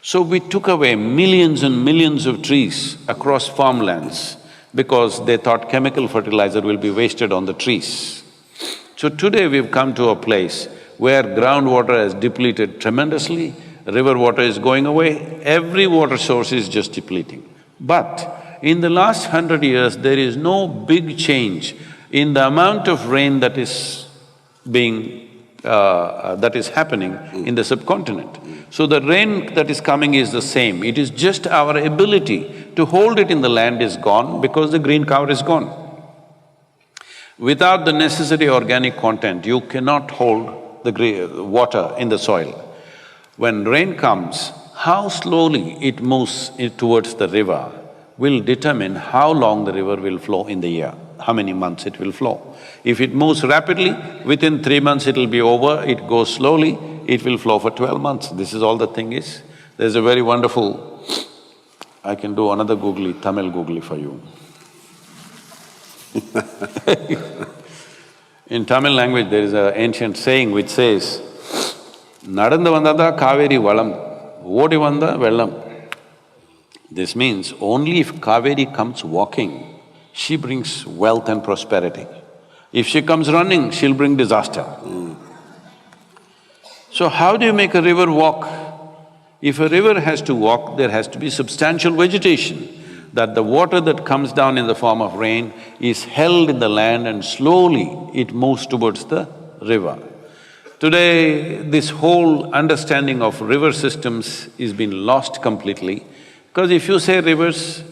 So we took away millions and millions of trees across farmlands because they thought chemical fertilizer will be wasted on the trees. So today we've come to a place where groundwater has depleted tremendously, river water is going away, every water source is just depleting. But in the last 100 years, there is no big change in the amount of rain that is happening in the subcontinent. So the rain that is coming is the same, it is just our ability to hold it in the land is gone because the green cover is gone. Without the necessary organic content, you cannot hold the water in the soil. When rain comes, how slowly it moves towards the river will determine how long the river will flow in the year, how many months it will flow. If it moves rapidly, within 3 months it will be over, it goes slowly, it will flow for 12 months. This is all the thing is. There's a very wonderful… I can do another googly, Tamil googly for you. In Tamil language, there is an ancient saying which says, Nadandu vandada Kaveri valam, odi vanda vellam. This means only if Kaveri comes walking, she brings wealth and prosperity. If she comes running, she'll bring disaster. So how do you make a river walk? If a river has to walk, there has to be substantial vegetation, that the water that comes down in the form of rain is held in the land and slowly it moves towards the river. Today, this whole understanding of river systems is been lost completely, because if you say rivers,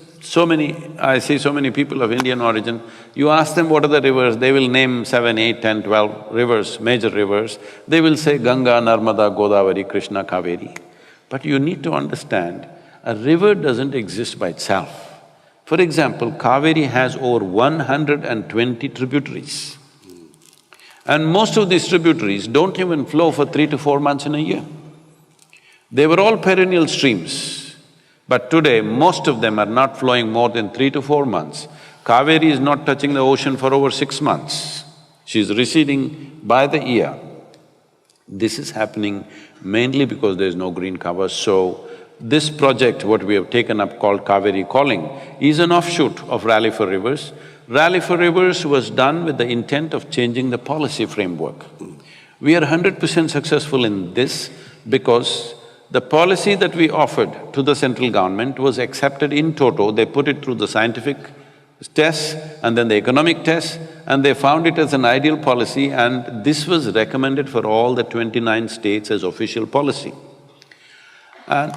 I see so many people of Indian origin, you ask them what are the rivers, they will name 7, 8, 10, 12 rivers, major rivers. They will say Ganga, Narmada, Godavari, Krishna, Kaveri. But you need to understand, a river doesn't exist by itself. For example, Kaveri has over 120 tributaries. And most of these tributaries don't even flow for 3 to 4 months in a year. They were all perennial streams, but today most of them are not flowing more than 3 to 4 months. Kaveri is not touching the ocean for over 6 months. She's receding by the year. This is happening mainly because there is no green cover. So, this project, what we have taken up called Kaveri Calling, is an offshoot of Rally for Rivers. Rally for Rivers was done with the intent of changing the policy framework. We are 100% successful in this because the policy that we offered to the central government was accepted in toto. They put it through the scientific tests and then the economic tests, and they found it as an ideal policy, and this was recommended for all the 29 states as official policy. And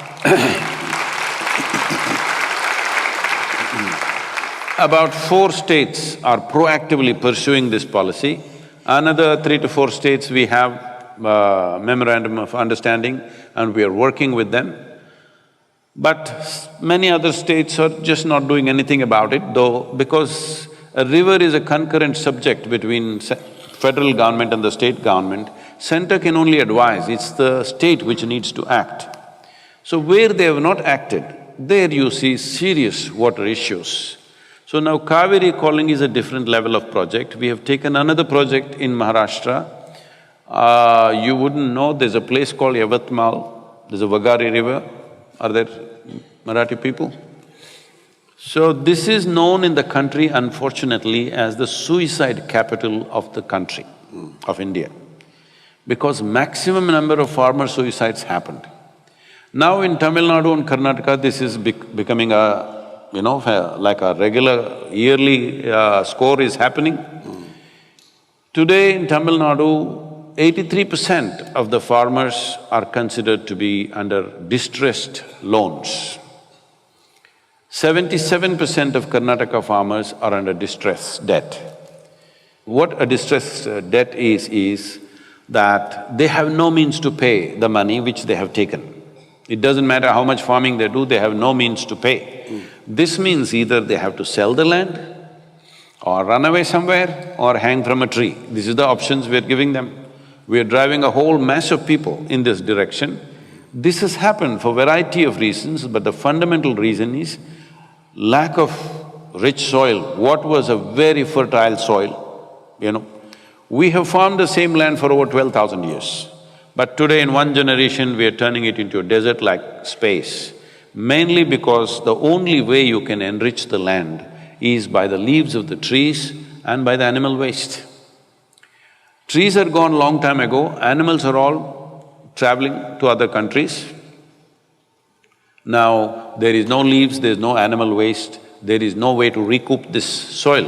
about 4 states are proactively pursuing this policy. Another 3 to 4 states we have memorandum of understanding and we are working with them. But many other states are just not doing anything about it, though, because a river is a concurrent subject between federal government and the state government. Center can only advise, it's the state which needs to act. So where they have not acted, there you see serious water issues. So now Kaveri calling is a different level of project. We have taken another project in Maharashtra. You wouldn't know, there's a place called Yavatmal, there's a Vagari river. Are there Marathi people? So this is known in the country, unfortunately, as the suicide capital of the country, of India, because maximum number of farmer suicides happened. Now in Tamil Nadu and Karnataka, this is becoming a, like a regular yearly score is happening. Today in Tamil Nadu, 83% of the farmers are considered to be under distressed loans. 77% of Karnataka farmers are under distress debt. What a distress debt is that they have no means to pay the money which they have taken. It doesn't matter how much farming they do, they have no means to pay. This means either they have to sell the land or run away somewhere or hang from a tree. This is the options we are giving them. We are driving a whole mass of people in this direction. This has happened for a variety of reasons, but the fundamental reason is lack of rich soil. What was a very fertile soil, We have farmed the same land for over 12,000 years. But today in one generation, we are turning it into a desert-like space, mainly because the only way you can enrich the land is by the leaves of the trees and by the animal waste. Trees are gone long time ago, animals are all traveling to other countries. Now, there is no leaves, there is no animal waste, there is no way to recoup this soil.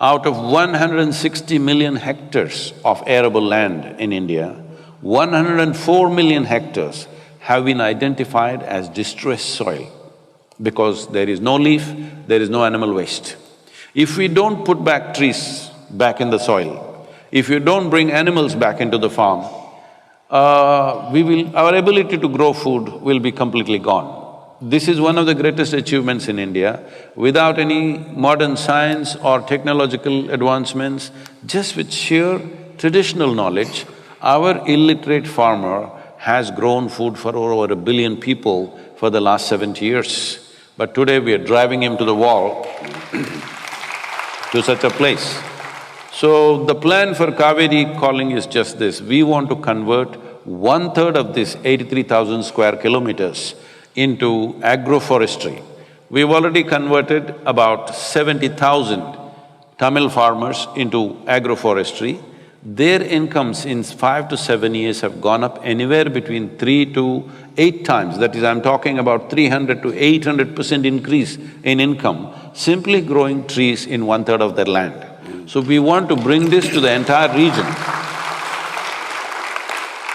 Out of 160 million hectares of arable land in India, 104 million hectares have been identified as distressed soil because there is no leaf, there is no animal waste. If we don't put back trees back in the soil, if you don't bring animals back into the farm, our ability to grow food will be completely gone. This is one of the greatest achievements in India. Without any modern science or technological advancements, just with sheer traditional knowledge, our illiterate farmer has grown food for over 1 billion people for the last 70 years. But today we are driving him to the wall to such a place. So the plan for Kaveri calling is just this, we want to convert 1/3 of this 83,000 square kilometers into agroforestry. We've already converted about 70,000 Tamil farmers into agroforestry. Their incomes in 5 to 7 years have gone up anywhere between 3 to 8 times. That is, I'm talking about 300 to 800% increase in income, simply growing trees in 1/3 of their land. So we want to bring this to the entire region.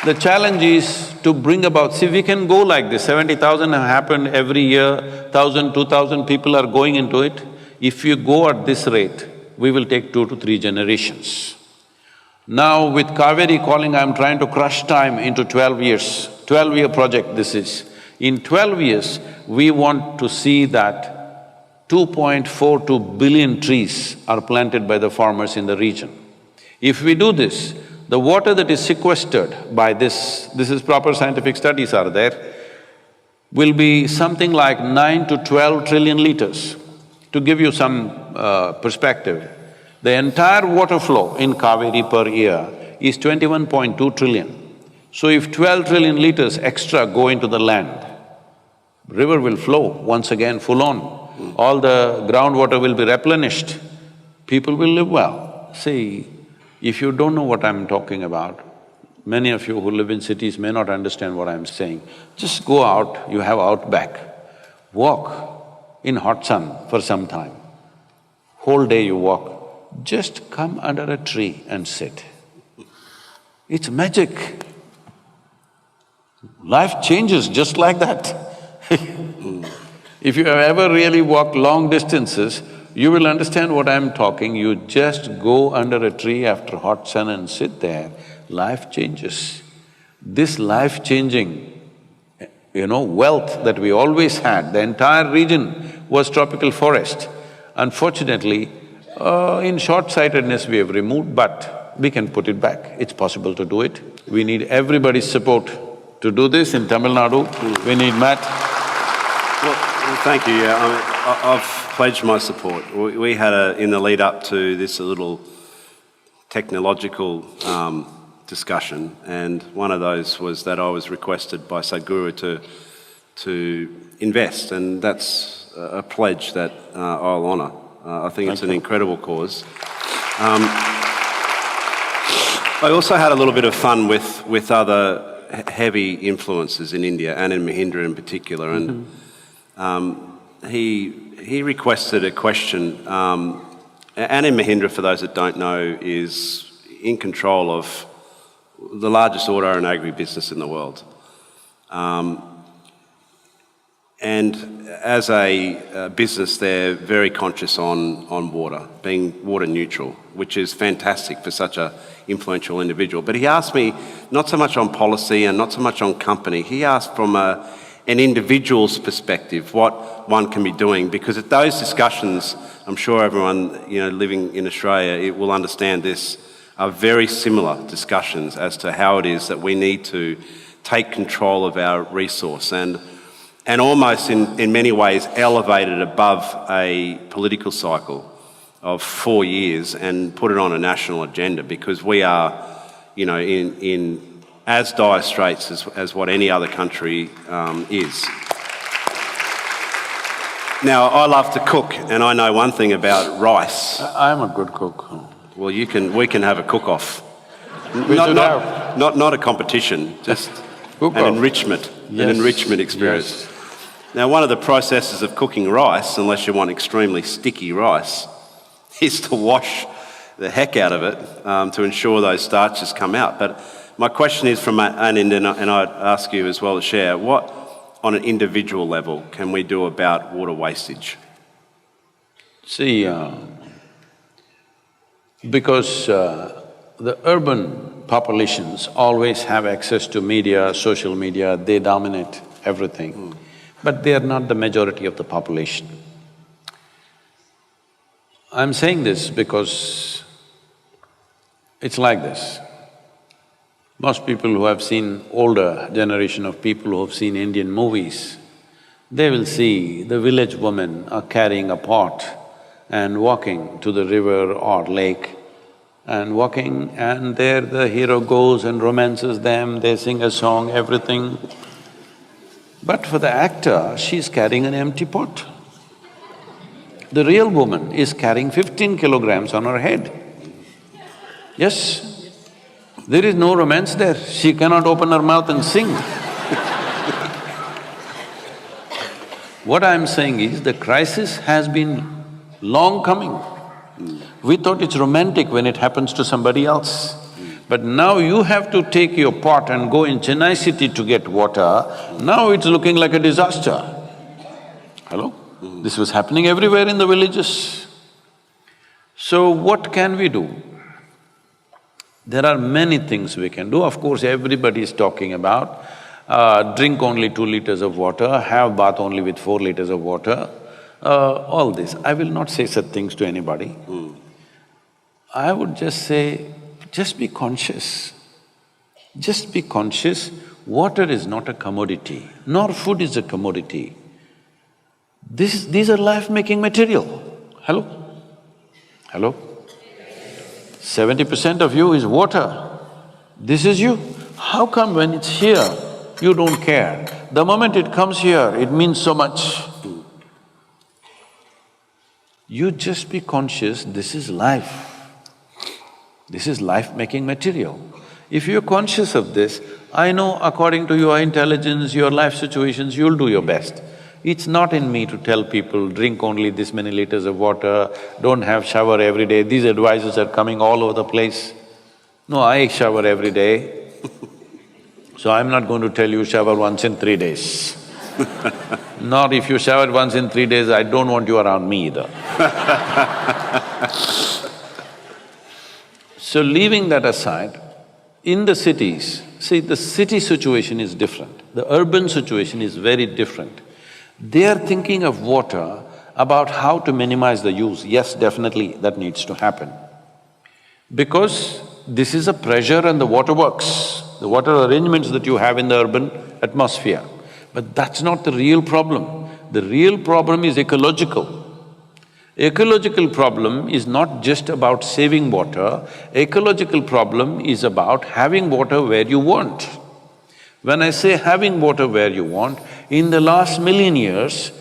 The challenge is to bring about… See, we can go like this, 70,000 have happened every year, 1,000, 2,000 people are going into it. If you go at this rate, we will take 2 to 3 generations. Now with Kaveri calling, I'm trying to crush time into 12 years, 12-year project this is. In 12 years, we want to see that 2.42 billion trees are planted by the farmers in the region. If we do this, the water that is sequestered by this is proper scientific studies are there, will be something like 9 to 12 trillion liters. To give you some perspective, the entire water flow in Kaveri per year is 21.2 trillion. So if 12 trillion liters extra go into the land, river will flow once again full on. All the groundwater will be replenished, people will live well. See, if you don't know what I'm talking about, many of you who live in cities may not understand what I'm saying. Just go out, you have outback, walk in hot sun for some time. Whole day you walk, just come under a tree and sit. It's magic. Life changes just like that. If you have ever really walked long distances, you will understand what I'm talking. You just go under a tree after hot sun and sit there, life changes. This life-changing, wealth that we always had, the entire region was tropical forest. Unfortunately, in short-sightedness we have removed, but we can put it back. It's possible to do it. We need everybody's support to do this in Tamil Nadu. We need Matt. Well, thank you, yeah. I've pledged my support. We had in the lead up to this, a little technological discussion, and one of those was that I was requested by Sadhguru to invest, and that's a pledge that I'll honour. I think it's an incredible cause. I also had a little bit of fun with other heavy influences in India, Anand Mahindra in particular, and he requested a question. Anand Mahindra, for those that don't know, is in control of the largest auto and agribusiness in the world. And as a business, they're very conscious on water, being water neutral, which is fantastic for such an influential individual. But he asked me not so much on policy and not so much on company. He asked from an individual's perspective what one can be doing, because at those discussions, I'm sure everyone living in Australia it will understand this, are very similar discussions as to how it is that we need to take control of our resource and almost in many ways elevate it above a political cycle of 4 years and put it on a national agenda, because we are, in as dire straits as what any other country is. Now, I love to cook, and I know one thing about rice. I'm a good cook. Well, we can have a cook-off. We should have. Not a competition, just an enrichment, Yes. an enrichment experience. Yes. Now, one of the processes of cooking rice, unless you want extremely sticky rice, is to wash the heck out of it to ensure those starches come out. But my question is from Anand, and I'd ask you as well to share, what, on an individual level, can we do about water wastage? See, because the urban populations always have access to media, social media, they dominate everything. But they are not the majority of the population. I'm saying this because it's like this. Most people who have seen, older generation of people who have seen Indian movies, they will see the village women are carrying a pot and walking to the river or lake and walking, and there the hero goes and romances them, they sing a song, everything. But for the actor, she's carrying an empty pot. The real woman is carrying 15 kilograms on her head. Yes, there is no romance there, she cannot open her mouth and sing. What I'm saying is, the crisis has been long coming. We thought it's romantic when it happens to somebody else. But now you have to take your pot and go in Chennai city to get water, now it's looking like a disaster. Hello? This was happening everywhere in the villages. So what can we do? There are many things we can do. Of course, everybody is talking about drink only 2 liters of water, have bath only with 4 liters of water, all this. I will not say such things to anybody. I would just say, just be conscious. Just be conscious, water is not a commodity, nor food is a commodity. These are life-making material. Hello? Hello? 70% of you is water. This is you. How come when it's here, you don't care? The moment it comes here, it means so much. You just be conscious, this is life. This is life-making material. If you're conscious of this, I know according to your intelligence, your life situations, you'll do your best. It's not in me to tell people, drink only this many liters of water, don't have shower every day, these advices are coming all over the place. No, I shower every day. So I'm not going to tell you shower once in 3 days. Nor if you shower once in 3 days, I don't want you around me either. So leaving that aside, In the cities, see, the city situation is different, the urban situation is very different. They are thinking of water about how to minimize the use. Yes, definitely that needs to happen. Because this is a pressure on the waterworks, the water arrangements that you have in the urban atmosphere. But that's not the real problem. The real problem is ecological. Ecological problem is not just about saving water, ecological problem is about having water where you want. When I say having water where you want, in the last million years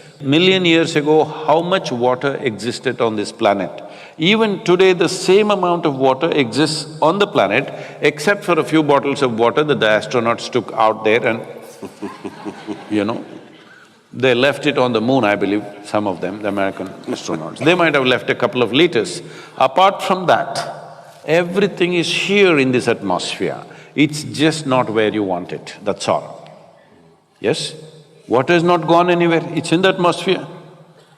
ago, how much water existed on this planet? Even today, the same amount of water exists on the planet, except for a few bottles of water that the astronauts took out there and they left it on the moon, I believe, some of them, the American astronauts. They might have left a couple of liters. Apart from that, everything is here in this atmosphere. It's just not where you want it, that's all. Yes? Water has not gone anywhere, it's in the atmosphere.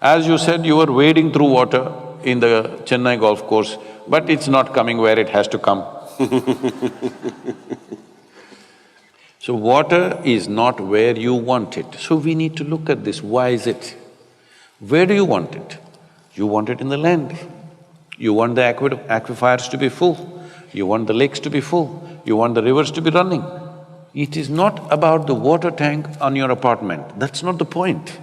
As you said, you were wading through water in the Chennai golf course, but it's not coming where it has to come. So water is not where you want it. So we need to look at this, why is it? Where do you want it? You want it in the land. You want the aquifers to be full. You want the lakes to be full. You want the rivers to be running. It is not about the water tank on your apartment, that's not the point.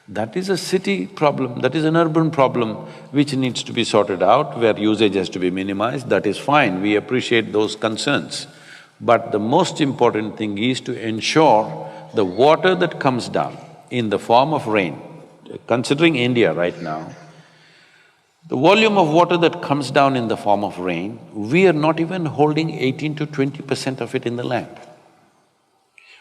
That is a city problem, that is an urban problem which needs to be sorted out, where usage has to be minimized, that is fine, we appreciate those concerns. But the most important thing is to ensure the water that comes down in the form of rain, considering India right now, the volume of water that comes down in the form of rain, we are not even holding 18 to 20% of it in the land.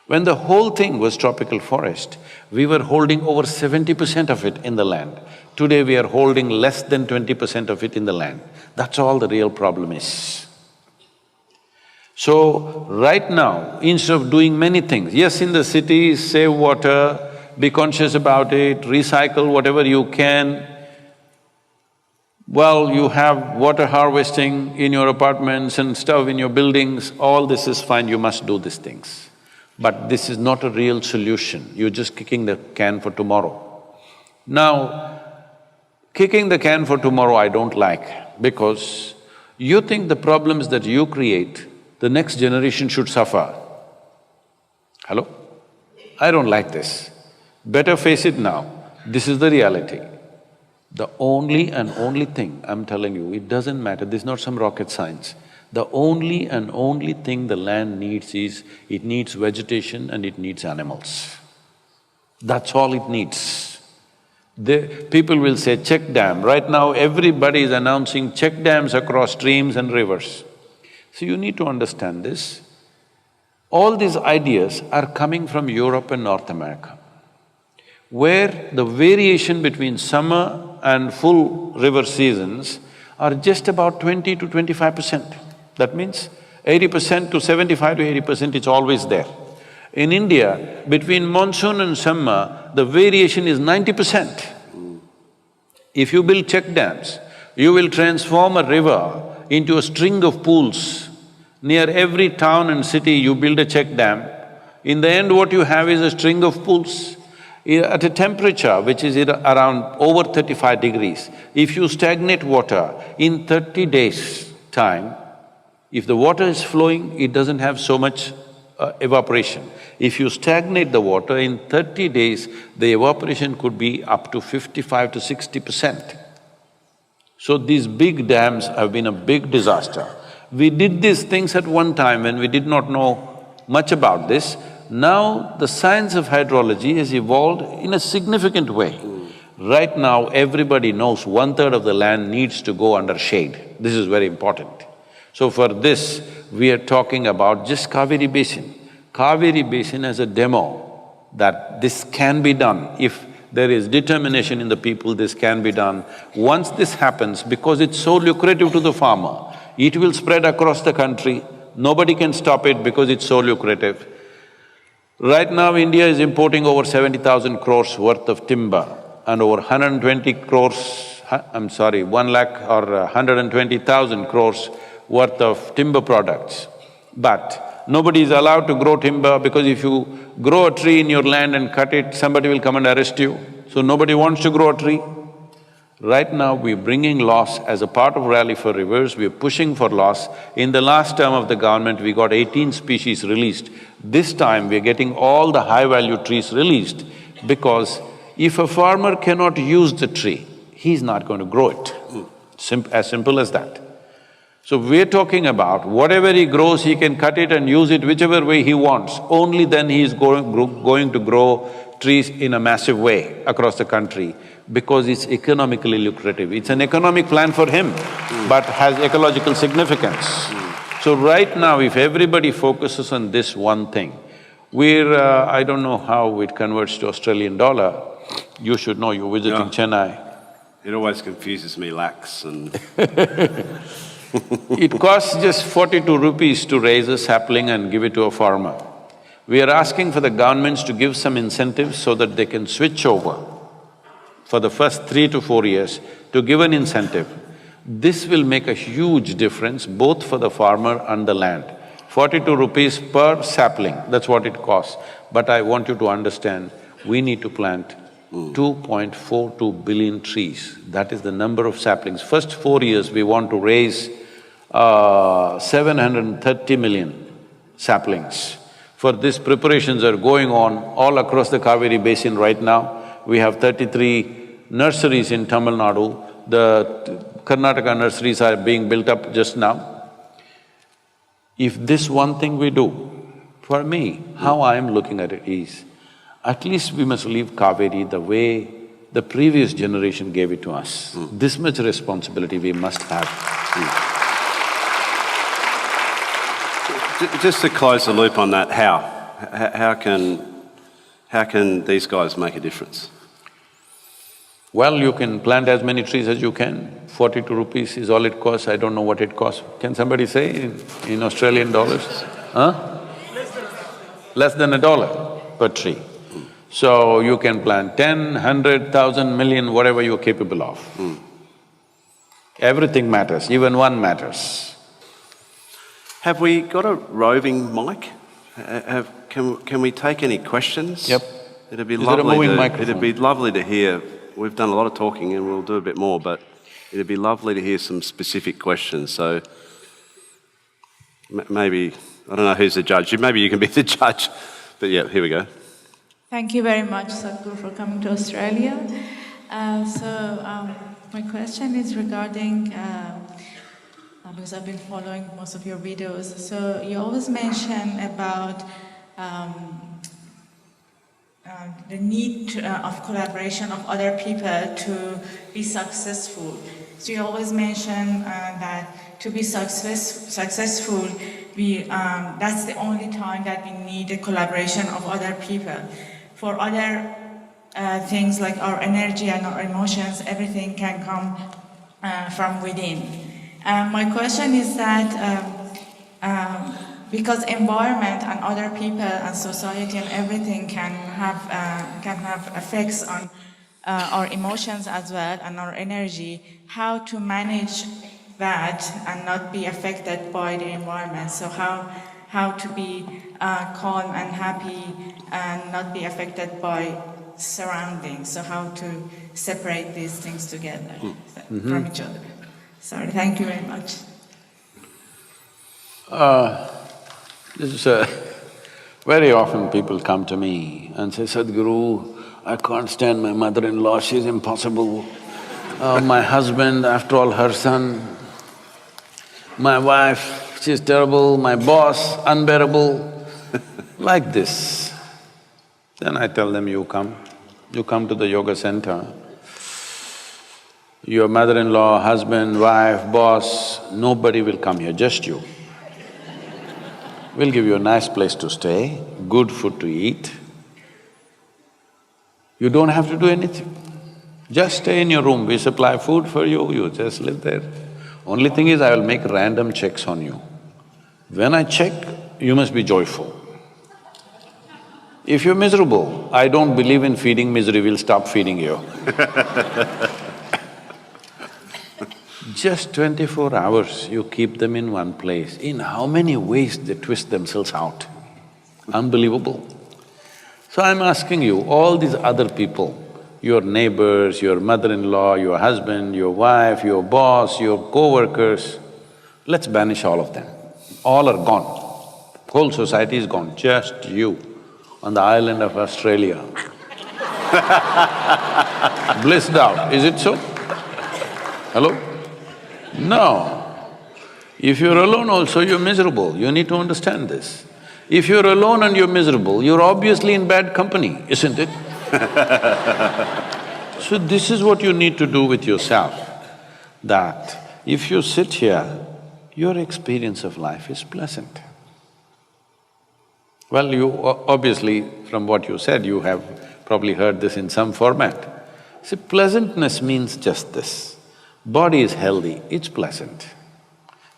When the whole thing was tropical forest, we were holding over 70% of it in the land. Today we are holding less than 20% of it in the land. That's all the real problem is. So, right now, instead of doing many things, yes, in the cities, save water, be conscious about it, recycle whatever you can. Well, you have water harvesting in your apartments and stuff in your buildings, all this is fine, you must do these things. But this is not a real solution, you're just kicking the can for tomorrow. Now, kicking the can for tomorrow I don't like, because you think the problems that you create, the next generation should suffer. Hello? I don't like this. Better face it now, this is the reality. The only and only thing, I'm telling you, it doesn't matter, this is not some rocket science. The only and only thing the land needs is, it needs vegetation and it needs animals. That's all it needs. People will say check dam, right now everybody is announcing check dams across streams and rivers. So you need to understand this. All these ideas are coming from Europe and North America, where the variation between summer and full river seasons are just about 20 to 25%. That means 80% to 75 to 80% it's always there. In India, between monsoon and summer, the variation is 90%. If you build check dams, you will transform a river into a string of pools. Near every town and city, you build a check dam. In the end, what you have is a string of pools. At a temperature which is around over 35 degrees, if you stagnate water, in 30 days' time, if the water is flowing, it doesn't have so much evaporation. If you stagnate the water, in 30 days, the evaporation could be up to 55 to 60%. So these big dams have been a big disaster. We did these things at one time when we did not know much about this. Now the science of hydrology has evolved in a significant way. Right now, everybody knows 1/3 of the land needs to go under shade. This is very important. So for this, we are talking about just Kaveri Basin. Kaveri Basin as a demo that this can be done. If there is determination in the people, this can be done. Once this happens, because it's so lucrative to the farmer, it will spread across the country, nobody can stop it because it's so lucrative. Right now, India is importing over 70,000 crores worth of timber and over 120 crores, 1 lakh or 120,000 crores worth of timber products. But nobody is allowed to grow timber because if you grow a tree in your land and cut it, somebody will come and arrest you. So nobody wants to grow a tree. Right now, we're bringing laws as a part of Rally for Rivers, we're pushing for laws. In the last term of the government, we got 18 species released. This time, we're getting all the high-value trees released because if a farmer cannot use the tree, he's not going to grow it. As simple as that. So we're talking about whatever he grows, he can cut it and use it whichever way he wants. Only then he is going to grow trees in a massive way across the country because it's economically lucrative. It's an economic plan for him, but has ecological significance. So right now, if everybody focuses on this one thing, I don't know how it converts to Australian dollar. You should know, you're visiting Chennai. It always confuses me, lakhs and… It costs just 42 rupees to raise a sapling and give it to a farmer. We are asking for the governments to give some incentives so that they can switch over for the first 3 to 4 years to give an incentive. This will make a huge difference both for the farmer and the land. 42 rupees per sapling, that's what it costs. But I want you to understand, we need to plant 2.42 billion trees. That is the number of saplings. First 4 years, we want to raise 730 million saplings. For this, preparations are going on all across the Kaveri basin right now. We have 33 nurseries in Tamil Nadu. The Karnataka nurseries are being built up just now. If this one thing we do, for me, how I am looking at it is, at least we must leave Kaveri the way the previous generation gave it to us. This much responsibility we must have. Just to close the loop on that, how can these guys make a difference? Well, you can plant as many trees as you can. 42 rupees is all it costs, I don't know what it costs. Can somebody say in Australian dollars? Huh? Less than $1 per tree. So you can plant 10, 100, 1,000, million, whatever you're capable of. Everything matters, even one matters. Have we got a roving mic? Can we take any questions? Yep. It'd be Is there a moving microphone? It'd be lovely to hear. We've done a lot of talking and we'll do a bit more, but it'd be lovely to hear some specific questions. So maybe, I don't know who's the judge. Maybe you can be the judge. But yeah, here we go. Thank you very much, Sadhguru, for coming to Australia. My question is regarding, because I've been following most of your videos, so you always mention about the need of collaboration of other people to be successful. So you always mention that to be successful, that's the only time that we need the collaboration of other people. For other things like our energy and our emotions, everything can come from within. My question is that because environment and other people and society and everything can have effects on our emotions as well and our energy, how to manage that and not be affected by the environment? So how to be calm and happy and not be affected by surroundings. So how to separate these things together from each other. Sorry, thank you very much. Very often people come to me and say, Sadhguru, I can't stand my mother-in-law, she's impossible. My husband, after all, her son. My wife, she's terrible. My boss, unbearable. Like this. Then I tell them, you come to the yoga center. Your mother-in-law, husband, wife, boss, nobody will come here, just you. We'll give you a nice place to stay, good food to eat. You don't have to do anything. Just stay in your room, we supply food for you, you just live there. Only thing is, I will make random checks on you. When I check, you must be joyful. If you're miserable, I don't believe in feeding misery, we'll stop feeding you. Just 24 hours you keep them in one place, in how many ways they twist themselves out. Unbelievable. So I'm asking you, all these other people, your neighbors, your mother-in-law, your husband, your wife, your boss, your co-workers, let's banish all of them. All are gone. Whole society is gone, just you on the island of Australia. Blissed out, is it so? Hello? No. If you're alone also, you're miserable. You need to understand this. If you're alone and you're miserable, you're obviously in bad company, isn't it? So this is what you need to do with yourself, that if you sit here, your experience of life is pleasant. Well, you obviously, from what you said, you have probably heard this in some format. See, pleasantness means just this. Body is healthy, it's pleasant.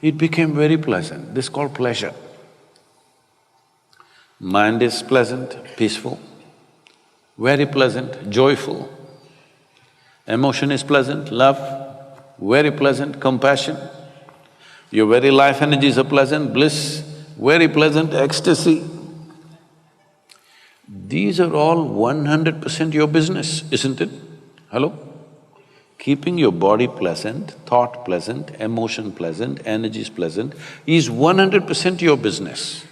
It became very pleasant, this is called pleasure. Mind is pleasant, peaceful, very pleasant, joyful. Emotion is pleasant, love, very pleasant, compassion. Your very life energies are pleasant, bliss, very pleasant, ecstasy. These are all 100% your business, isn't it? Hello? Keeping your body pleasant, thought pleasant, emotion pleasant, energies pleasant is 100% your business.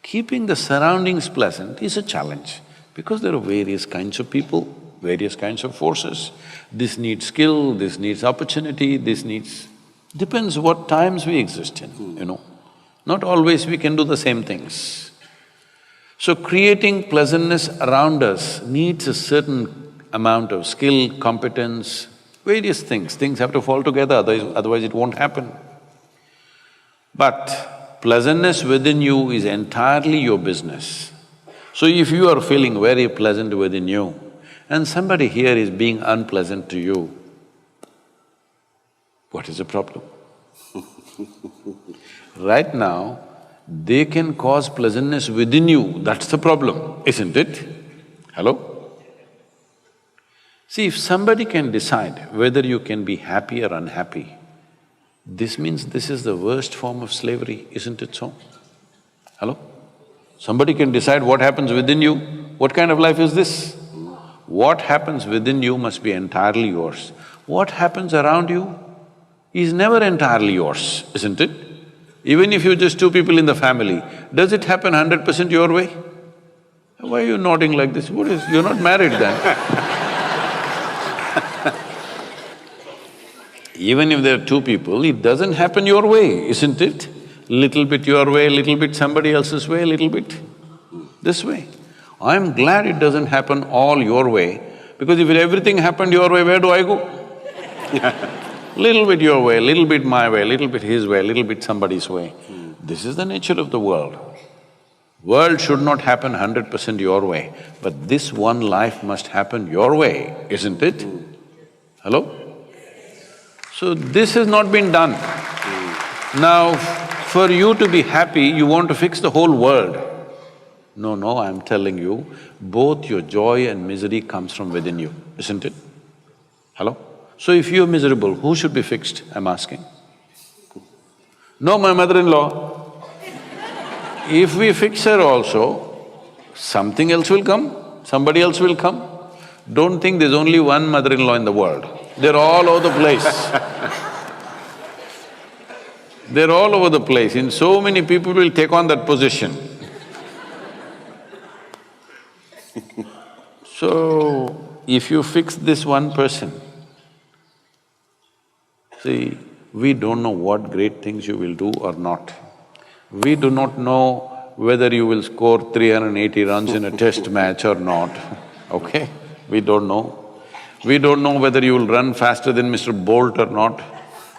Keeping the surroundings pleasant is a challenge because there are various kinds of people, various kinds of forces. This needs skill, this needs opportunity, this needs… depends what times we exist in, you know. Not always we can do the same things. So creating pleasantness around us needs a certain amount of skill, competence, various things. Things have to fall together, otherwise it won't happen. But pleasantness within you is entirely your business. So if you are feeling very pleasant within you and somebody here is being unpleasant to you, what is the problem? Right now, they can cause pleasantness within you, that's the problem, isn't it? Hello? See, if somebody can decide whether you can be happy or unhappy, this means this is the worst form of slavery, isn't it so? Hello? Somebody can decide what happens within you, what kind of life is this? What happens within you must be entirely yours. What happens around you is never entirely yours, isn't it? Even if you're just two people in the family, does it happen 100% your way? Why are you nodding like this? What is… you're not married then. Even if there are two people, it doesn't happen your way, isn't it? Little bit your way, little bit somebody else's way, little bit this way. I'm glad it doesn't happen all your way, because if everything happened your way, where do I go? Little bit your way, little bit my way, little bit his way, little bit somebody's way. This is the nature of the world. World should not happen 100% your way, but this one life must happen your way, isn't it? Hello? So this has not been done. Now, for you to be happy, you want to fix the whole world. No, I'm telling you, both your joy and misery comes from within you, isn't it? Hello? So if you're miserable, who should be fixed, I'm asking? No, my mother-in-law. If we fix her also, something else will come, somebody else will come. Don't think there's only one mother-in-law in the world. They're all over the place. They're all over the place, and so many people will take on that position. So, if you fix this one person, see, we don't know what great things you will do or not. We do not know whether you will score 380 runs in a test match or not, okay? We don't know. We don't know whether you will run faster than Mr. Bolt or not.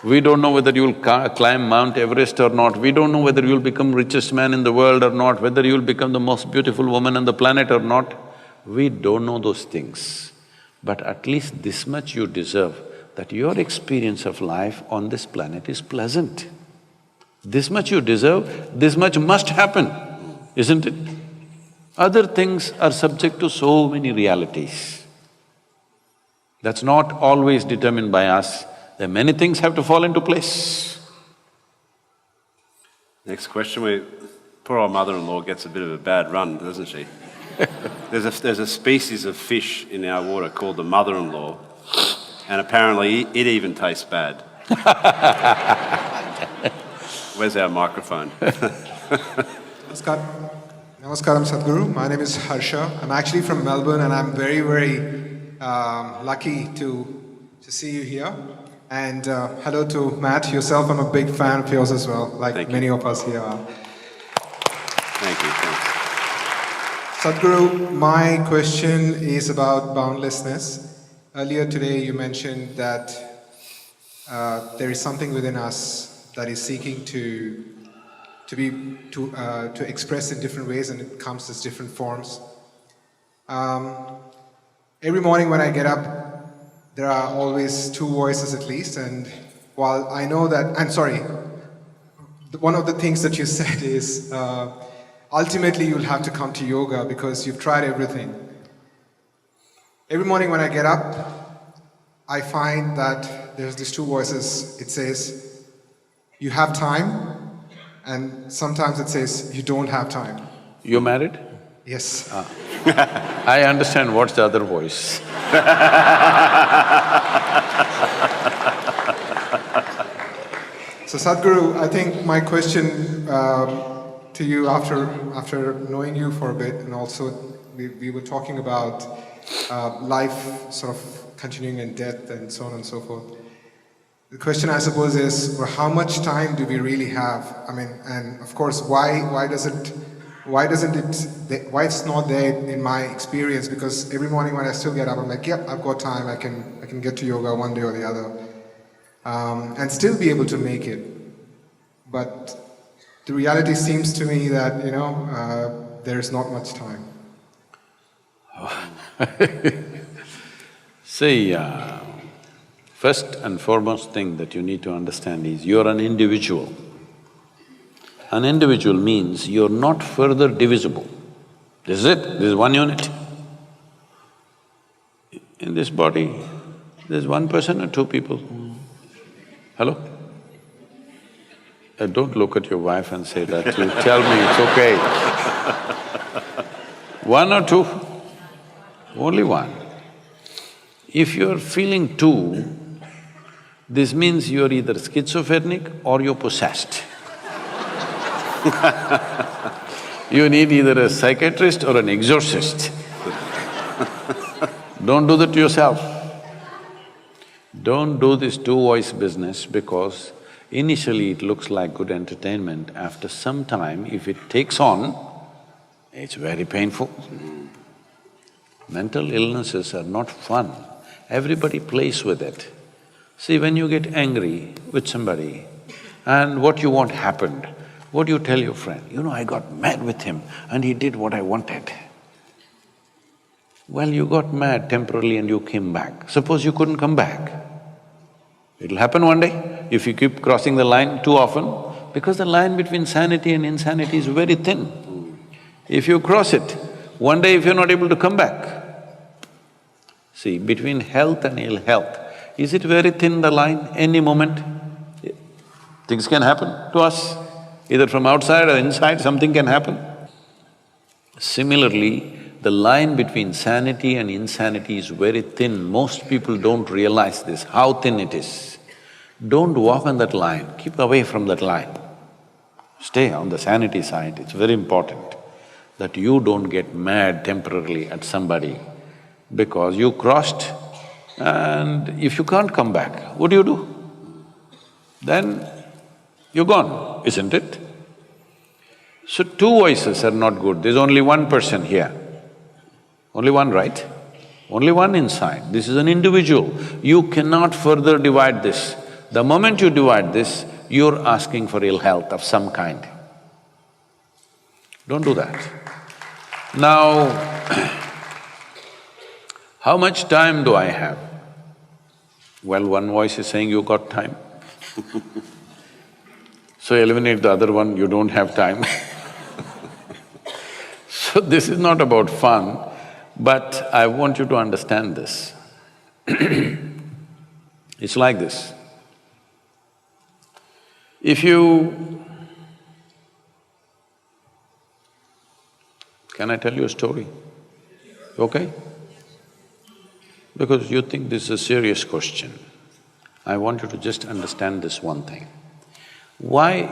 We don't know whether you will climb Mount Everest or not. We don't know whether you will become richest man in the world or not, whether you will become the most beautiful woman on the planet or not. We don't know those things. But at least this much you deserve, that your experience of life on this planet is pleasant. This much you deserve, this much must happen, isn't it? Other things are subject to so many realities. That's not always determined by us, Then many things have to fall into place. Next question. Poor old mother-in-law gets a bit of a bad run, doesn't she? There's a species of fish in our water called the mother-in-law, and apparently it even tastes bad. Where's our microphone? Namaskaram, Sadhguru. My name is Harsha. I'm actually from Melbourne, and I'm very, very lucky to see you here. And hello to Matt, yourself. I'm a big fan of yours as well, like many of us here are. Thank you. Thanks. Sadhguru, my question is about boundlessness. Earlier today, you mentioned that there is something within us that is seeking to express in different ways, and it comes as different forms. Every morning when I get up, there are always two voices at least, and while I know that, I'm sorry, one of the things that you said is ultimately you'll have to come to yoga because you've tried everything. Every morning when I get up, I find that there's these two voices. It says, you have time, and sometimes it says, you don't have time. You married? Yes. I understand what's the other voice. So Sadhguru, I think my question to you after knowing you for a bit, and also we were talking about life sort of continuing in death and so on and so forth. The question I suppose is, well, how much time do we really have? I mean, and of course, why it's not there in my experience? Because every morning when I still get up, I'm like, yep, I've got time. I can get to yoga one day or the other, and still be able to make it. But the reality seems to me that there is not much time. See, first and foremost thing that you need to understand is you're an individual. An individual means you're not further divisible. This is it, this is one unit. In this body, there's one person or two people? Hello? Don't look at your wife and say that, you tell me it's okay. One or two? Only one. If you're feeling two, this means you're either schizophrenic or you're possessed. You need either a psychiatrist or an exorcist. Don't do that to yourself. Don't do this two-voice business because initially it looks like good entertainment. After some time, if it takes on, it's very painful. Mental illnesses are not fun. Everybody plays with it. See, when you get angry with somebody and what you want happened, what do you tell your friend? I got mad with him and he did what I wanted. Well, you got mad temporarily and you came back. Suppose you couldn't come back. It'll happen one day if you keep crossing the line too often, because the line between sanity and insanity is very thin. If you cross it, one day if you're not able to come back. See, between health and ill health, is it very thin, the line? Any moment, things can happen to us. Either from outside or inside, something can happen. Similarly, the line between sanity and insanity is very thin. Most people don't realize this, how thin it is. Don't walk on that line, keep away from that line. Stay on the sanity side, it's very important that you don't get mad temporarily at somebody because you crossed and if you can't come back, what do? Then you're gone, isn't it? So two voices are not good, there's only one person here. Only one, right? Only one inside. This is an individual. You cannot further divide this. The moment you divide this, you're asking for ill health of some kind. Don't do that. Now, how much time do I have? Well, one voice is saying you got time. So eliminate the other one, you don't have time. So this is not about fun, but I want you to understand this. It's like this, If you… Can I tell you a story? Okay? Because you think this is a serious question. I want you to just understand this one thing. Why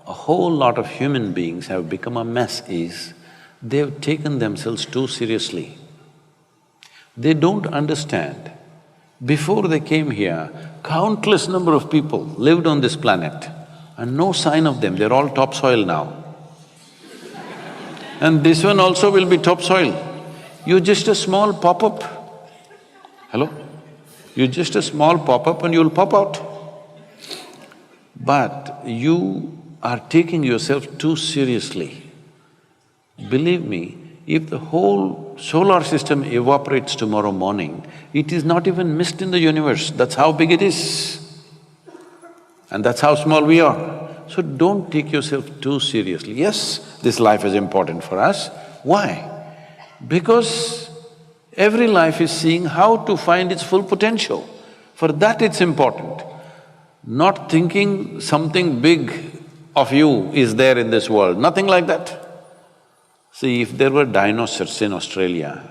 a whole lot of human beings have become a mess is they've taken themselves too seriously. They don't understand. Before they came here, countless number of people lived on this planet and no sign of them, they're all topsoil now. And this one also will be topsoil. You're just a small pop-up. Hello? You're just a small pop-up and you'll pop out. But you are taking yourself too seriously. Believe me, if the whole solar system evaporates tomorrow morning, it is not even mist in the universe, that's how big it is. And that's how small we are. So don't take yourself too seriously. Yes, this life is important for us. Why? Because every life is seeing how to find its full potential. For that it's important. Not thinking something big of you is there in this world, nothing like that. See, if there were dinosaurs in Australia,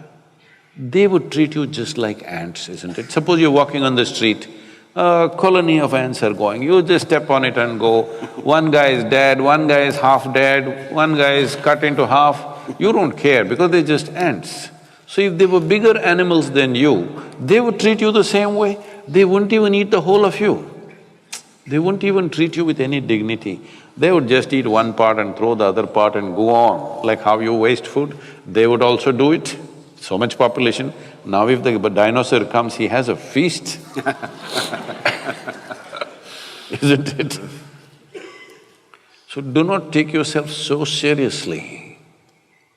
they would treat you just like ants, isn't it? Suppose you're walking on the street, a colony of ants are going, you just step on it and go. One guy is dead, one guy is half dead, one guy is cut into half. You don't care because they're just ants. So if they were bigger animals than you, they would treat you the same way. They wouldn't even eat the whole of you. They wouldn't even treat you with any dignity. They would just eat one part and throw the other part and go on. Like how you waste food, they would also do it. So much population. Now if the dinosaur comes, he has a feast isn't it? So do not take yourself so seriously.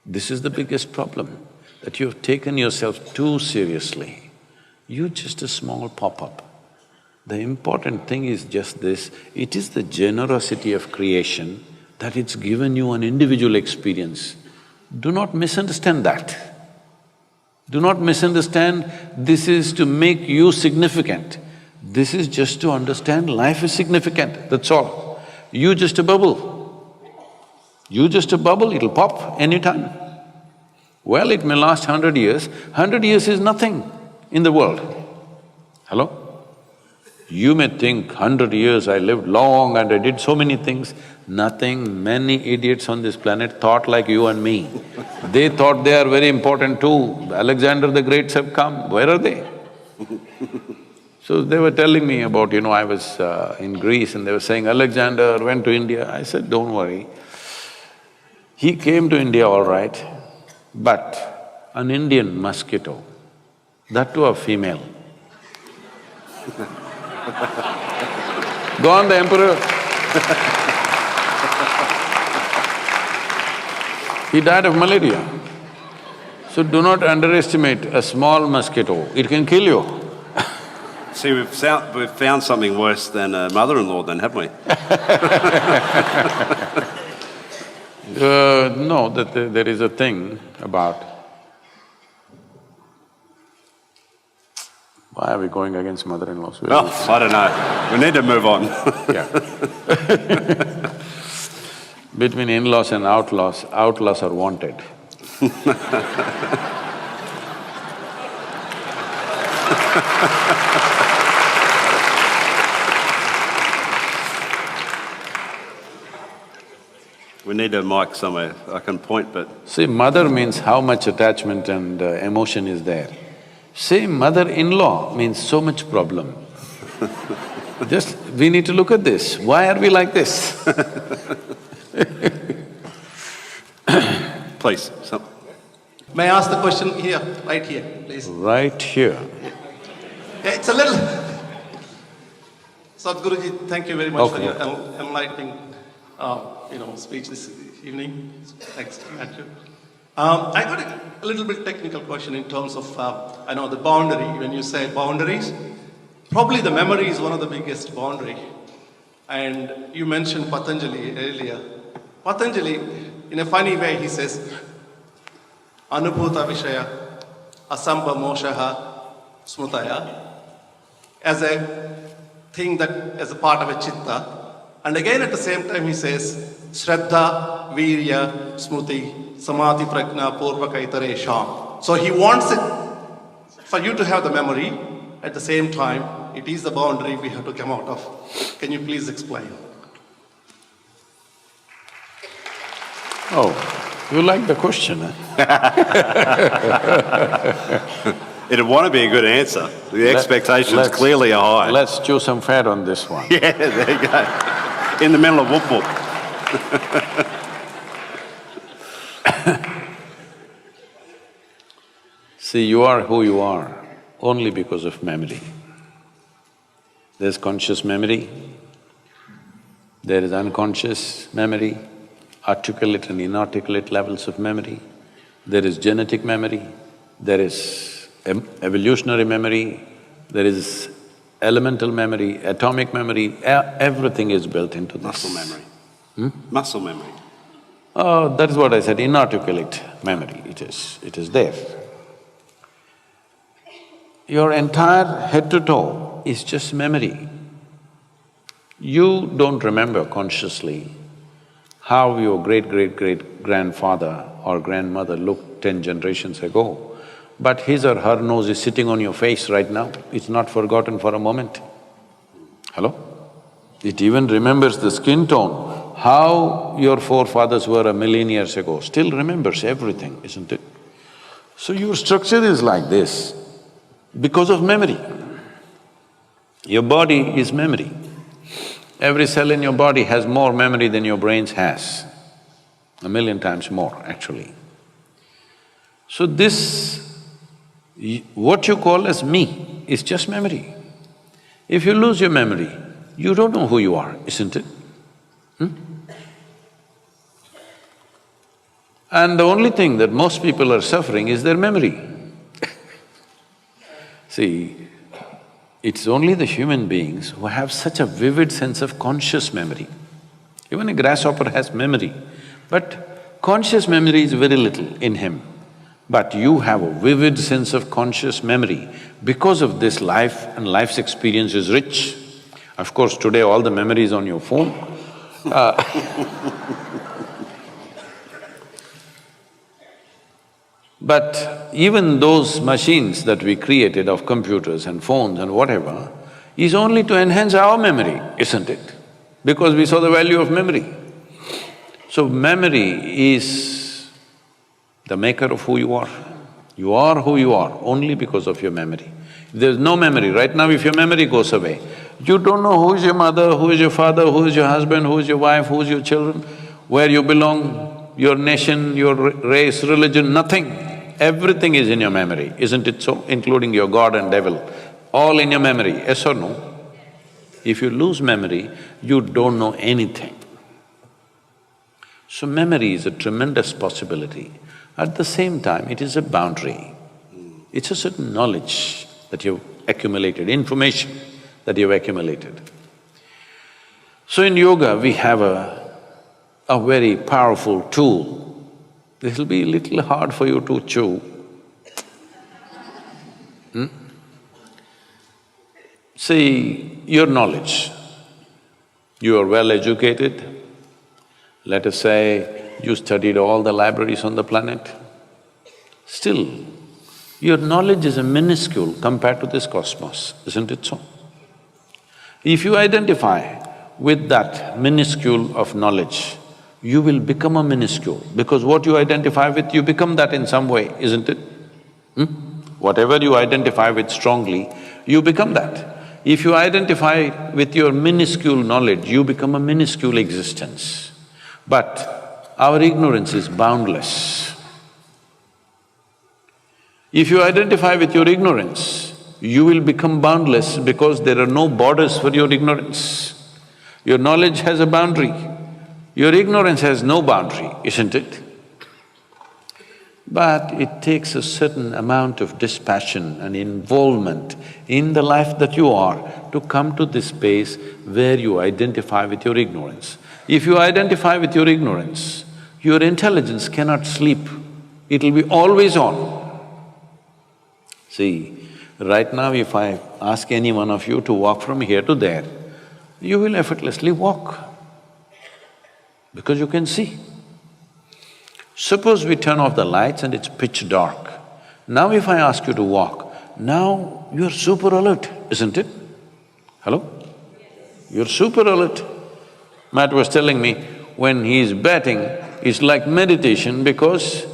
This is the biggest problem, that you've taken yourself too seriously. You're just a small pop-up. The important thing is just this, it is the generosity of creation that it's given you an individual experience. Do not misunderstand that. Do not misunderstand this is to make you significant. This is just to understand life is significant, that's all. You just a bubble. You just a bubble, it'll pop anytime. Well, it may last 100 years. 100 years is nothing in the world. Hello? You may think, 100 years I lived long and I did so many things. Nothing. Many idiots on this planet thought like you and me. They thought they are very important too. Alexander the Greats have come, where are they? So they were telling me about, I was in Greece and they were saying, Alexander went to India. I said, don't worry. He came to India all right, but an Indian mosquito, that too a female. Go on, the emperor. He died of malaria. So do not underestimate a small mosquito, it can kill you. See, we've found something worse than a mother-in-law then, haven't we? No, that there is a thing about… Why are we going against mother-in-laws? Well, I don't know. We need to move on. Yeah. Between in-laws and outlaws, outlaws are wanted. We need a mic somewhere. I can point, but… See, mother means how much attachment and emotion is there. Say mother-in-law means so much problem. Just… we need to look at this. Why are we like this? Please, May I ask the question here, right here, please? Right here. Yeah, it's a little… Sadhguruji, thank you very much for your enlightening, speech this evening. Thanks, Matthew. I got a little bit technical question in terms of, the boundary. When you say boundaries, probably the memory is one of the biggest boundary. And you mentioned Patanjali earlier. Patanjali, in a funny way, he says, Anubhuta Vishaya, Asamba Moshaha Smutaya, as a thing that, as a part of a chitta, And again at the same time he says, Shraddha, Virya, Smruti, Samadhi, Prajna, Purva, Kaitare, Sham. So he wants it for you to have the memory. At the same time, it is the boundary we have to come out of. Can you please explain? Oh, you like the question, huh? It'd want to be a good answer. The expectations clearly are high. Let's chew some fat on this one. Yeah, there you go. In the middle of whoop whoop. See, you are who you are only because of memory. There's conscious memory, there is unconscious memory, articulate and inarticulate levels of memory, there is genetic memory, there is evolutionary memory, there is elemental memory, atomic memory, everything is built into this. Muscle memory. Muscle memory. Oh, that is what I said, inarticulate memory, it is there. Your entire head to toe is just memory. You don't remember consciously how your great-great-great-grandfather or grandmother looked 10 generations ago, but his or her nose is sitting on your face right now, it's not forgotten for a moment. Hello? It even remembers the skin tone, how your forefathers were a million years ago, still remembers everything, isn't it? So your structure is like this because of memory. Your body is memory. Every cell in your body has more memory than your brains has, 1,000,000 times more actually. So this, what you call as me is just memory. If you lose your memory, you don't know who you are, isn't it? And the only thing that most people are suffering is their memory. See, it's only the human beings who have such a vivid sense of conscious memory. Even a grasshopper has memory, but conscious memory is very little in him. But you have a vivid sense of conscious memory because of this life, and life's experience is rich. Of course, today all the memory is on your phone. But even those machines that we created of computers and phones and whatever is only to enhance our memory, isn't it? Because we saw the value of memory. So memory is the maker of who you are. You are who you are only because of your memory. If there's no memory, right now if your memory goes away, you don't know who is your mother, who is your father, who is your husband, who is your wife, who is your children, where you belong, your nation, your race, religion, nothing. Everything is in your memory, isn't it so? Including your God and devil, all in your memory, yes or no? If you lose memory, you don't know anything. So memory is a tremendous possibility. At the same time, it is a boundary. It's a certain knowledge that you've accumulated, information that you've accumulated. So in yoga, we have a very powerful tool. This'll be a little hard for you to chew. See, your knowledge, you are well educated, let us say you studied all the libraries on the planet, still, your knowledge is a minuscule compared to this cosmos, isn't it so? If you identify with that minuscule of knowledge, you will become a minuscule, because what you identify with, you become that in some way, isn't it? Whatever you identify with strongly, you become that. If you identify with your minuscule knowledge, you become a minuscule existence. But our ignorance is boundless. If you identify with your ignorance, you will become boundless because there are no borders for your ignorance. Your knowledge has a boundary. Your ignorance has no boundary, isn't it? But it takes a certain amount of dispassion and involvement in the life that you are to come to this space where you identify with your ignorance. If you identify with your ignorance, your intelligence cannot sleep, it'll be always on. See, right now if I ask any one of you to walk from here to there, you will effortlessly walk because you can see. Suppose we turn off the lights and it's pitch dark. Now if I ask you to walk, now you're super alert, isn't it? Hello? You're super alert. Matt was telling me, when he's batting, it's like meditation because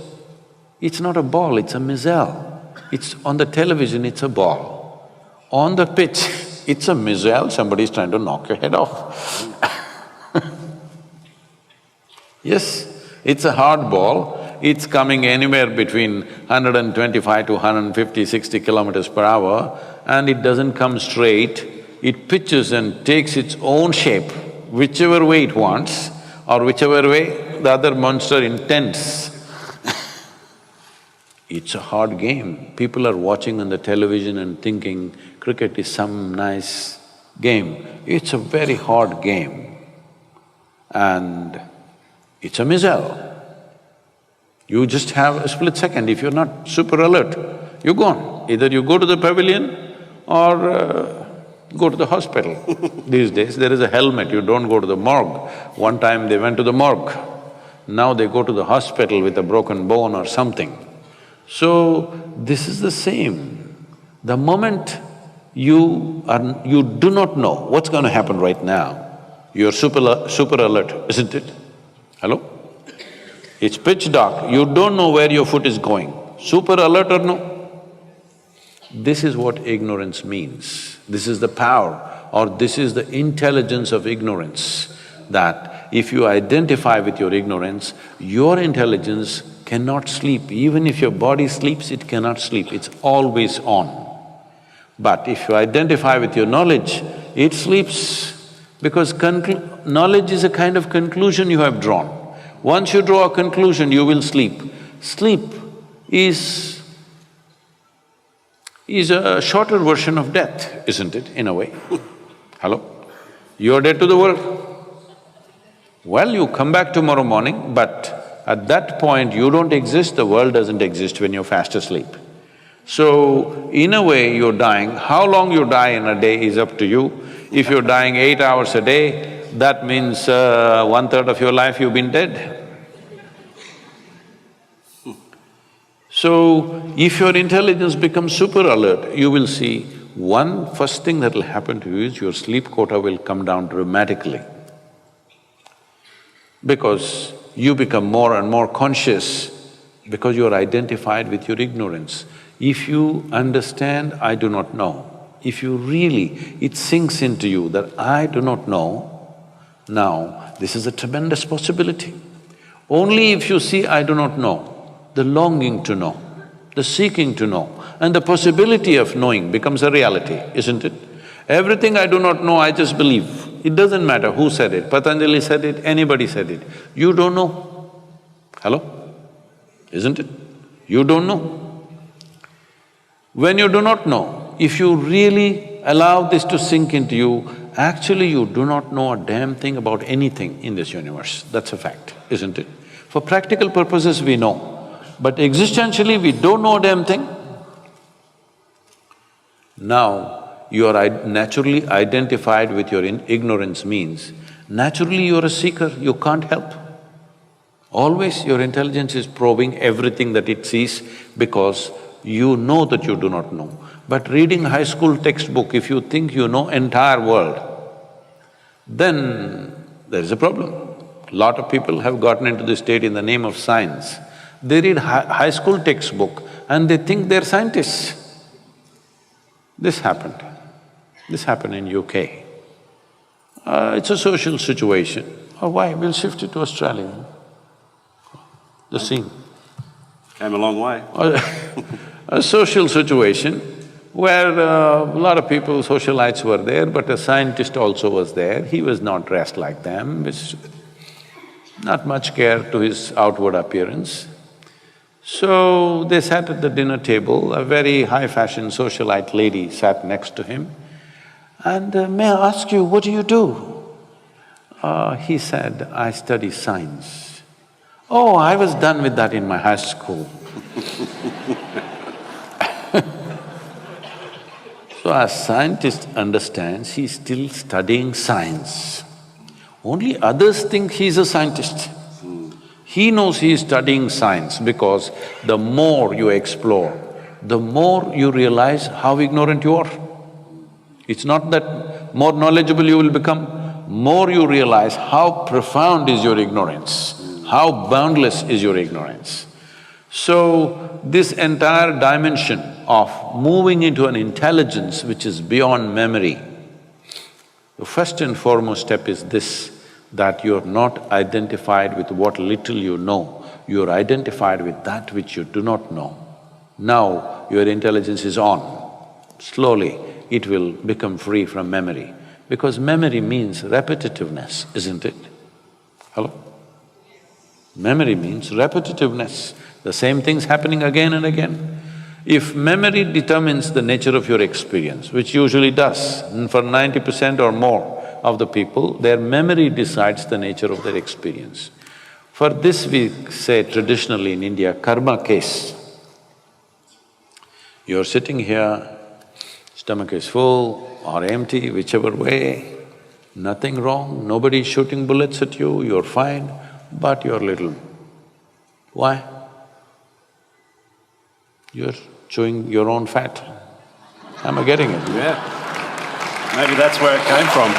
it's not a ball, it's a missile. It's on the television, it's a ball. On the pitch, it's a missile, somebody's trying to knock your head off. Yes, it's a hard ball, it's coming anywhere between 125 to 150, 60 kilometers per hour, and it doesn't come straight. It pitches and takes its own shape, whichever way it wants, or whichever way the other monster intends. It's a hard game. People are watching on the television and thinking cricket is some nice game. It's a very hard game and it's a missile. You just have a split second. If you're not super alert, you're gone. Either you go to the pavilion or go to the hospital. These days, there is a helmet, you don't go to the morgue. One time they went to the morgue, now they go to the hospital with a broken bone or something. So, this is the same. The moment you do not know what's going to happen right now, you're super alert, isn't it? Hello? It's pitch dark, you don't know where your foot is going. Super alert or no? This is what ignorance means. This is the power or this is the intelligence of ignorance, that if you identify with your ignorance, your intelligence cannot sleep. Even if your body sleeps, it cannot sleep, it's always on. But if you identify with your knowledge, it sleeps because knowledge is a kind of conclusion you have drawn. Once you draw a conclusion, you will sleep. Sleep is a shorter version of death, isn't it, in a way? Hello? You're dead to the world. Well, you come back tomorrow morning, but at that point you don't exist, the world doesn't exist when you're fast asleep. So, in a way you're dying. How long you die in a day is up to you. If you're dying 8 hours a day, that means 1/3 of your life you've been dead. So, if your intelligence becomes super alert, you will see first thing that'll happen to you is your sleep quota will come down dramatically. Because you become more and more conscious because you're identified with your ignorance. If you understand, I do not know, if you really… it sinks into you that I do not know, now this is a tremendous possibility. Only if you see I do not know, the longing to know, the seeking to know, and the possibility of knowing becomes a reality, isn't it? Everything I do not know, I just believe. It doesn't matter who said it, Patanjali said it, anybody said it. You don't know. Hello? Isn't it? You don't know. When you do not know, if you really allow this to sink into you, actually you do not know a damn thing about anything in this universe. That's a fact, isn't it? For practical purposes we know, but existentially we don't know a damn thing. Now, you are naturally identified with your ignorance means, naturally you're a seeker, you can't help. Always your intelligence is probing everything that it sees because you know that you do not know. But reading high school textbook, if you think you know entire world, then there is a problem. Lot of people have gotten into this state in the name of science. They read high school textbook and they think they're scientists. This happened in UK. It's a social situation. Oh, why? We'll shift it to Australia. The scene. Came a long way. A social situation where a lot of people, socialites were there, but a scientist also was there. He was not dressed like them, not much care to his outward appearance. So they sat at the dinner table, a very high-fashion socialite lady sat next to him. And may I ask you, what do you do? He said, I study science. Oh, I was done with that in my high school. So as scientist understands, he's still studying science. Only others think he's a scientist. He knows he is studying science because the more you explore, the more you realize how ignorant you are. It's not that more knowledgeable you will become, more you realize how profound is your ignorance, how boundless is your ignorance. So, this entire dimension of moving into an intelligence which is beyond memory, the first and foremost step is this, that you're not identified with what little you know, you're identified with that which you do not know. Now, your intelligence is on. Slowly, it will become free from memory, because memory means repetitiveness, isn't it? Hello? Memory means repetitiveness, the same thing's happening again and again. If memory determines the nature of your experience, which usually does, and for 90% or more of the people, their memory decides the nature of their experience. For this we say traditionally in India, karma case. You're sitting here, stomach is full or empty, whichever way, nothing wrong, nobody's shooting bullets at you, you're fine, but you're little. Why? You're chewing your own fat. Am I getting it? Yeah. Maybe that's where it came from.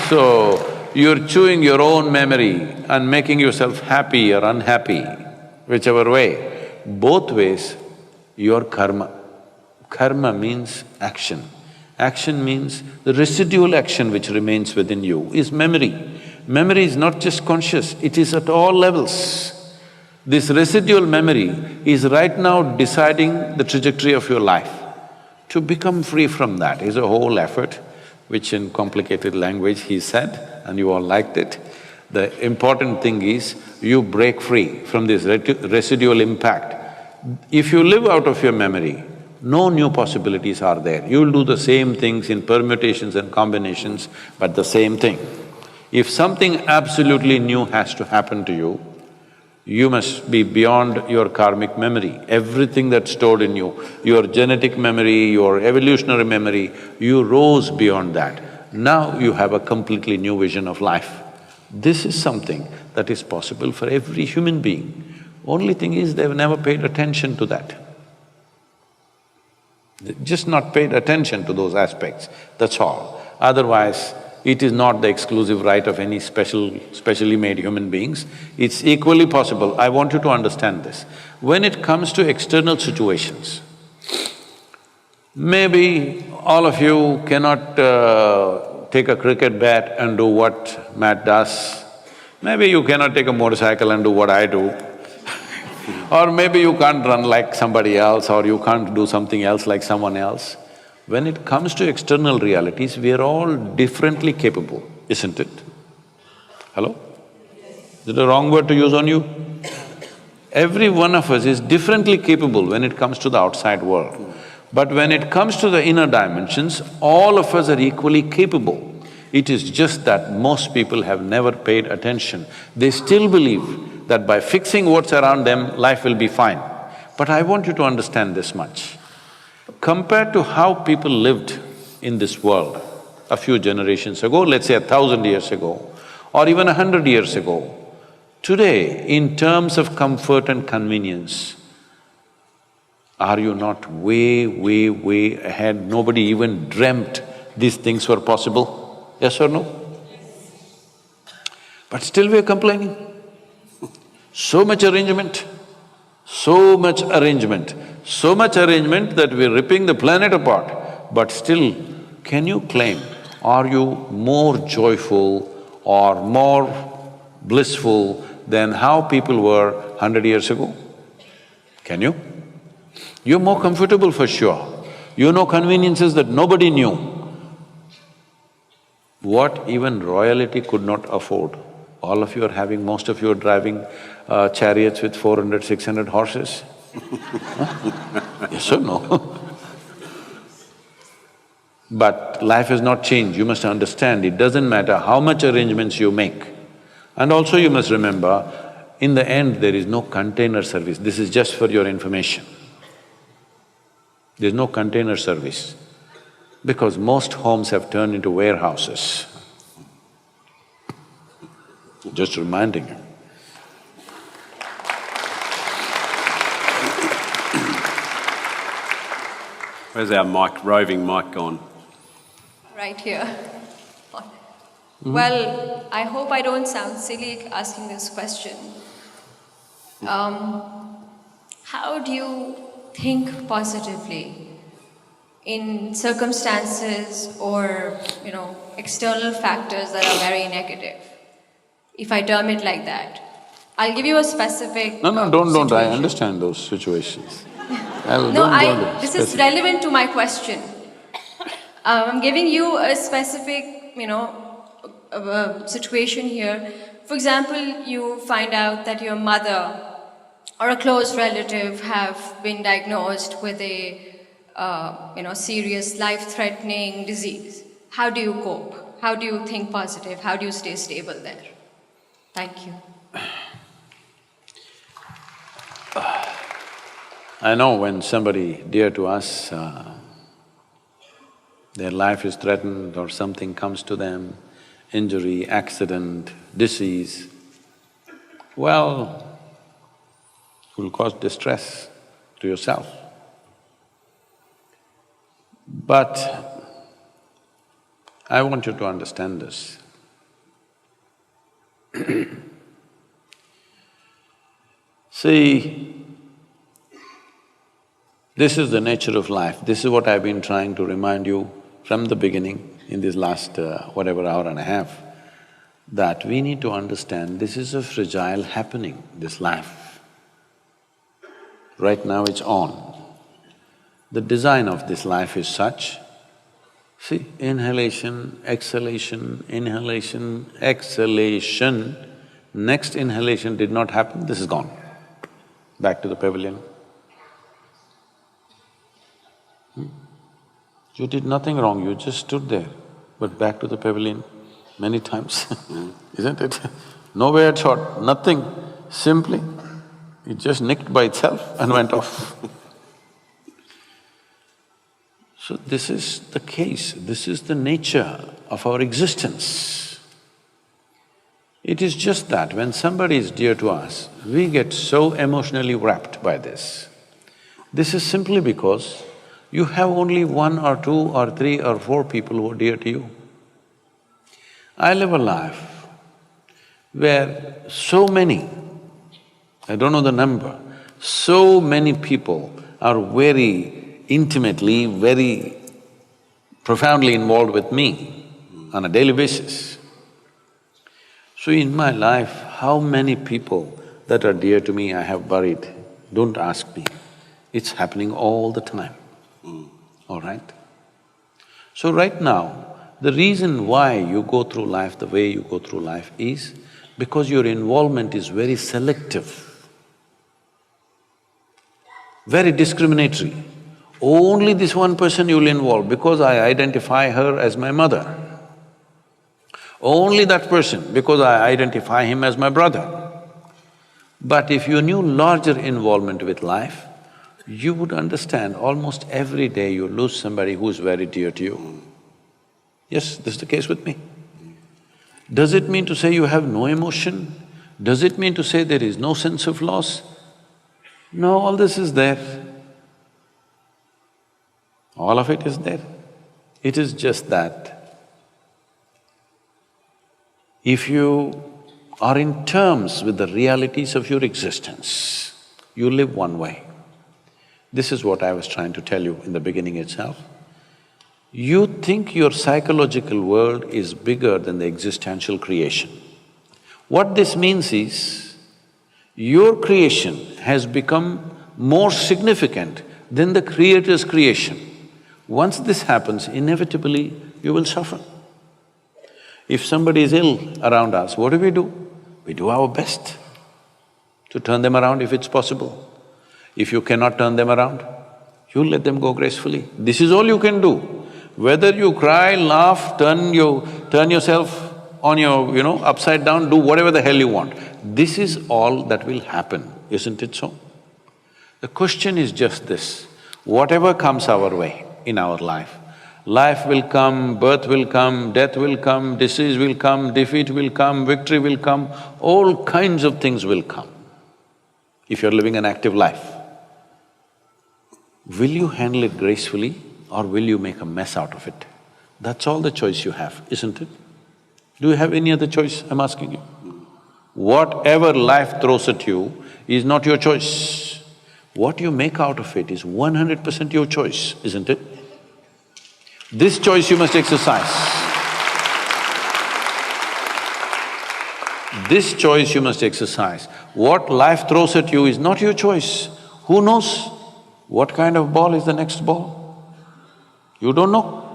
So, you're chewing your own memory and making yourself happy or unhappy, whichever way. Both ways, your karma. Karma means action. Action means the residual action which remains within you is memory. Memory is not just conscious, it is at all levels. This residual memory is right now deciding the trajectory of your life. To become free from that is a whole effort, which in complicated language he said, and you all liked it. The important thing is, you break free from this residual impact. If you live out of your memory, no new possibilities are there. You'll do the same things in permutations and combinations, but the same thing. If something absolutely new has to happen to you, you must be beyond your karmic memory. Everything that's stored in you, your genetic memory, your evolutionary memory, you rose beyond that. Now you have a completely new vision of life. This is something that is possible for every human being. Only thing is, they've never paid attention to that. They've just not paid attention to those aspects, that's all. Otherwise, it is not the exclusive right of any specially made human beings. It's equally possible. I want you to understand this. When it comes to external situations, maybe all of you cannot take a cricket bat and do what Matt does. Maybe you cannot take a motorcycle and do what I do. Or maybe you can't run like somebody else, or you can't do something else like someone else. When it comes to external realities, we are all differently capable, isn't it? Hello? Is it a wrong word to use on you? Every one of us is differently capable when it comes to the outside world. But when it comes to the inner dimensions, all of us are equally capable. It is just that most people have never paid attention. They still believe that by fixing what's around them, life will be fine. But I want you to understand this much. Compared to how people lived in this world a few generations ago, let's say 1,000 years ago, or even 100 years ago, today, in terms of comfort and convenience, are you not way ahead? Nobody even dreamt these things were possible, yes or no? But still we're complaining. So much arrangement, so much arrangement that we're ripping the planet apart. But still, can you claim, are you more joyful or more blissful than how people were 100 years ago? Can you? You're more comfortable for sure. You know conveniences that nobody knew. What even royalty could not afford. All of you are having… most of you are driving chariots with 400, 600 horses. Huh? Yes or no? But life has not changed, you must understand, it doesn't matter how much arrangements you make. And also you must remember, in the end there is no container service, this is just for your information. There's no container service because most homes have turned into warehouses. Just reminding you. Where's our mic, roving mic gone? Right here. Well, I hope I don't sound silly asking this question. How do you think positively in circumstances or, external factors that are very negative? If I term it like that. I'll give you a specific No, don't. I situation. understand those situations. This is relevant to my question. I'm giving you a specific, situation here. For example, you find out that your mother or a close relative have been diagnosed with a, serious life-threatening disease. How do you cope? How do you think positive? How do you stay stable there? Thank you. I know when somebody dear to us, their life is threatened or something comes to them, injury, accident, disease, well, it will cause distress to yourself. But I want you to understand this. See, this is the nature of life. This is what I've been trying to remind you from the beginning in this last hour and a half, that we need to understand this is a fragile happening, this life. Right now it's on. The design of this life is such, see, inhalation, exhalation, next inhalation did not happen, this is gone. Back to the pavilion. You did nothing wrong, you just stood there, but back to the pavilion many times, isn't it? No weird shot, nothing, simply, it just nicked by itself and went off. So this is the case, this is the nature of our existence. It is just that when somebody is dear to us, we get so emotionally wrapped by this. This is simply because you have only one or two or three or four people who are dear to you. I live a life where so many, I don't know the number, so many people are very intimately, very profoundly involved with me on a daily basis. So in my life, how many people that are dear to me I have buried, don't ask me. It's happening all the time. All right? So right now, the reason why you go through life the way you go through life is because your involvement is very selective, very discriminatory. Only this one person you will involve because I identify her as my mother. Only that person because I identify him as my brother. But if you knew larger involvement with life, you would understand almost every day you lose somebody who's very dear to you. Yes, this is the case with me. Does it mean to say you have no emotion? Does it mean to say there is no sense of loss? No, all this is there. All of it is there. It is just that if you are in terms with the realities of your existence, you live one way. This is what I was trying to tell you in the beginning itself. You think your psychological world is bigger than the existential creation. What this means is, your creation has become more significant than the Creator's creation. Once this happens, inevitably you will suffer. If somebody is ill around us, what do? We do our best to turn them around if it's possible. If you cannot turn them around, you let them go gracefully. This is all you can do. Whether you cry, laugh, turn yourself on your, upside down, do whatever the hell you want. This is all that will happen, isn't it so? The question is just this, Whatever comes our way in our life, life will come, birth will come, death will come, disease will come, defeat will come, victory will come, all kinds of things will come if you're living an active life. Will you handle it gracefully or will you make a mess out of it? That's all the choice you have, isn't it? Do you have any other choice, I'm asking you? Whatever life throws at you is not your choice. What you make out of it is 100% your choice, isn't it? This choice you must exercise. This choice you must exercise. What life throws at you is not your choice. Who knows what kind of ball is the next ball? You don't know.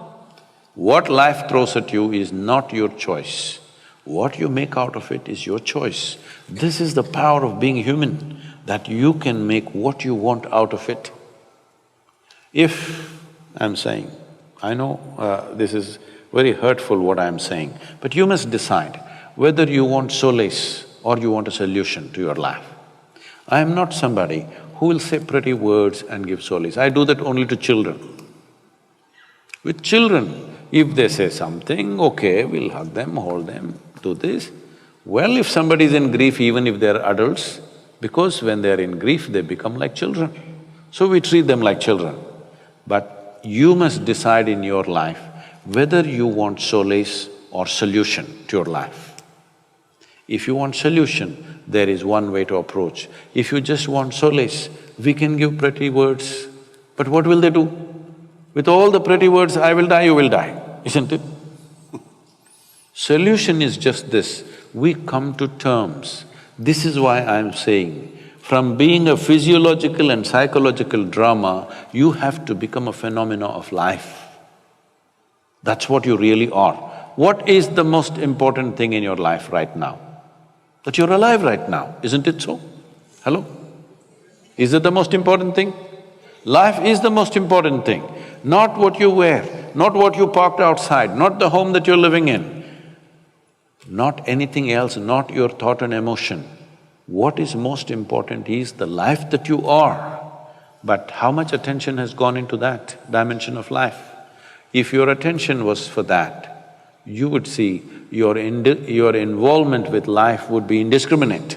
What life throws at you is not your choice. What you make out of it is your choice. This is the power of being human, that you can make what you want out of it. If I'm saying, I know this is very hurtful what I'm saying, but you must decide whether you want solace or you want a solution to your life. I am not somebody who will say pretty words and give solace. I do that only to children. With children, if they say something, okay, we'll hug them, hold them, do this. Well, if somebody is in grief, even if they're adults, because when they're in grief, they become like children. So we treat them like children. But you must decide in your life whether you want solace or solution to your life. If you want solution, there is one way to approach. If you just want solace, we can give pretty words, but what will they do? With all the pretty words, I will die, you will die, isn't it? Solution is just this, we come to terms. This is why I'm saying, from being a physiological and psychological drama, you have to become a phenomena of life. That's what you really are. What is the most important thing in your life right now? That you're alive right now, isn't it so? Hello? Is it the most important thing? Life is the most important thing, not what you wear, not what you parked outside, not the home that you're living in, not anything else, not your thought and emotion. What is most important is the life that you are. But how much attention has gone into that dimension of life? If your attention was for that, you would see your involvement with life would be indiscriminate.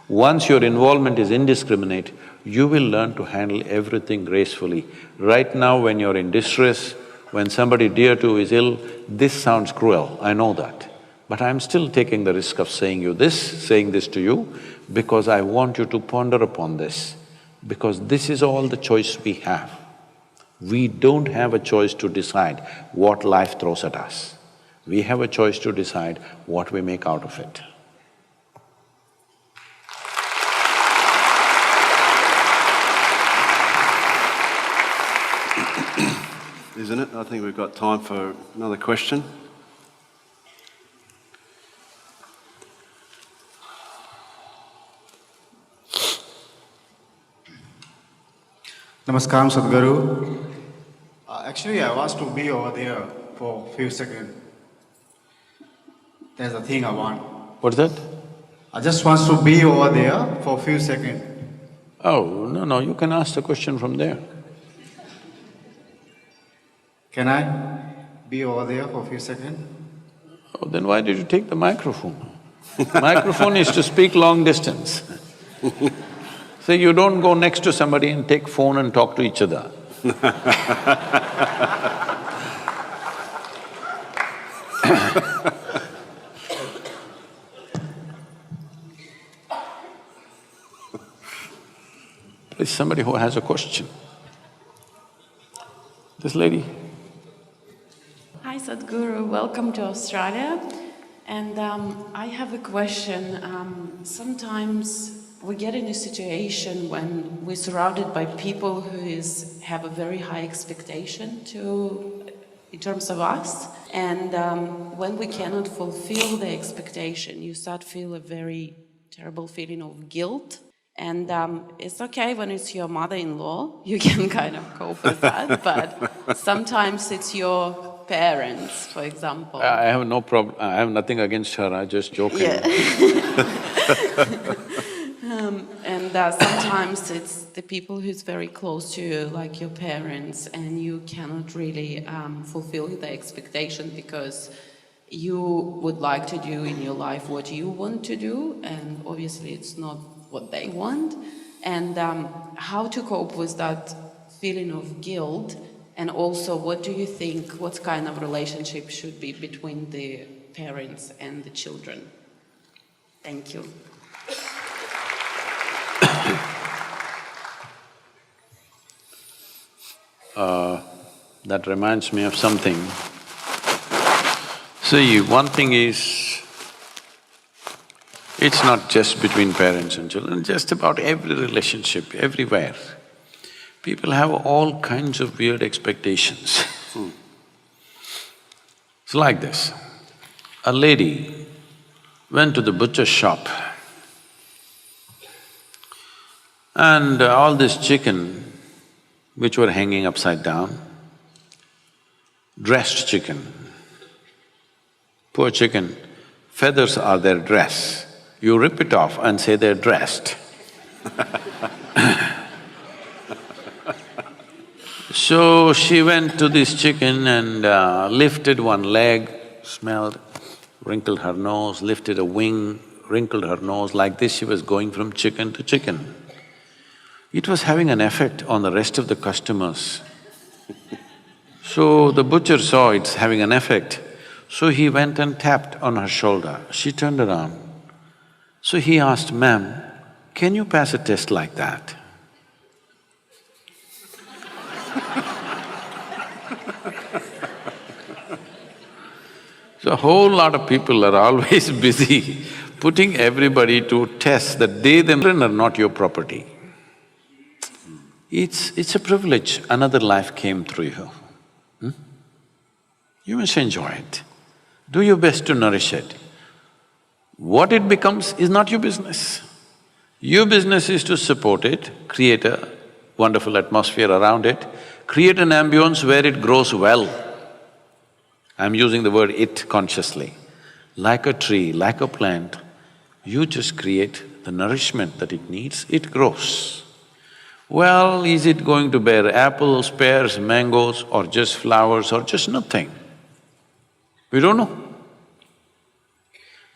Once your involvement is indiscriminate, you will learn to handle everything gracefully. Right now, when you're in distress, when somebody dear to you is ill, this sounds cruel, I know that. But I'm still taking the risk of saying this to you, because I want you to ponder upon this, because this is all the choice we have. We don't have a choice to decide what life throws at us. We have a choice to decide what we make out of it. Isn't it? I think we've got time for another question. Namaskaram, Sadhguru. Actually, I was to be over there for a few seconds. There's a thing I want. What's that? I just want to be over there for a few seconds. Oh, no, you can ask the question from there. Can I be over there for a few seconds? Oh, then why did you take the microphone? Microphone is to speak long distance. So you don't go next to somebody and take phone and talk to each other. Please, somebody who has a question. This lady. Hi Sadhguru, welcome to Australia. And I have a question. Sometimes we get in a situation when we're surrounded by people who have a very high expectation in terms of us. And when we cannot fulfill the expectation, you start to feel a very terrible feeling of guilt. And it's okay when it's your mother-in-law, you can kind of cope with that, but sometimes it's your parents, for example. I have no problem, I have nothing against her, I just joking. Yeah. And and sometimes it's the people who's very close to you, like your parents, and you cannot really fulfill the expectation because you would like to do in your life what you want to do, and obviously it's not what they want. And how to cope with that feeling of guilt, and also what do you think, what kind of relationship should be between the parents and the children? Thank you. That reminds me of something. See, one thing is, it's not just between parents and children, just about every relationship, everywhere. People have all kinds of weird expectations. It's like this. A lady went to the butcher's shop and all this chicken which were hanging upside down, dressed chicken. Poor chicken, feathers are their dress. You rip it off and say they're dressed. So she went to this chicken and lifted one leg, smelled, wrinkled her nose, lifted a wing, wrinkled her nose, like this she was going from chicken to chicken. It was having an effect on the rest of the customers. So the butcher saw it's having an effect, so he went and tapped on her shoulder. She turned around. So he asked, "Ma'am, can you pass a test like that?" So a whole lot of people are always busy putting everybody to tests that they themselves are not your property. It's a privilege, another life came through you. You must enjoy it. Do your best to nourish it. What it becomes is not your business. Your business is to support it, create a wonderful atmosphere around it, create an ambience where it grows well. I'm using the word "it" consciously. Like a tree, like a plant, you just create the nourishment that it needs, it grows. Well, is it going to bear apples, pears, mangoes, or just flowers, or just nothing? We don't know.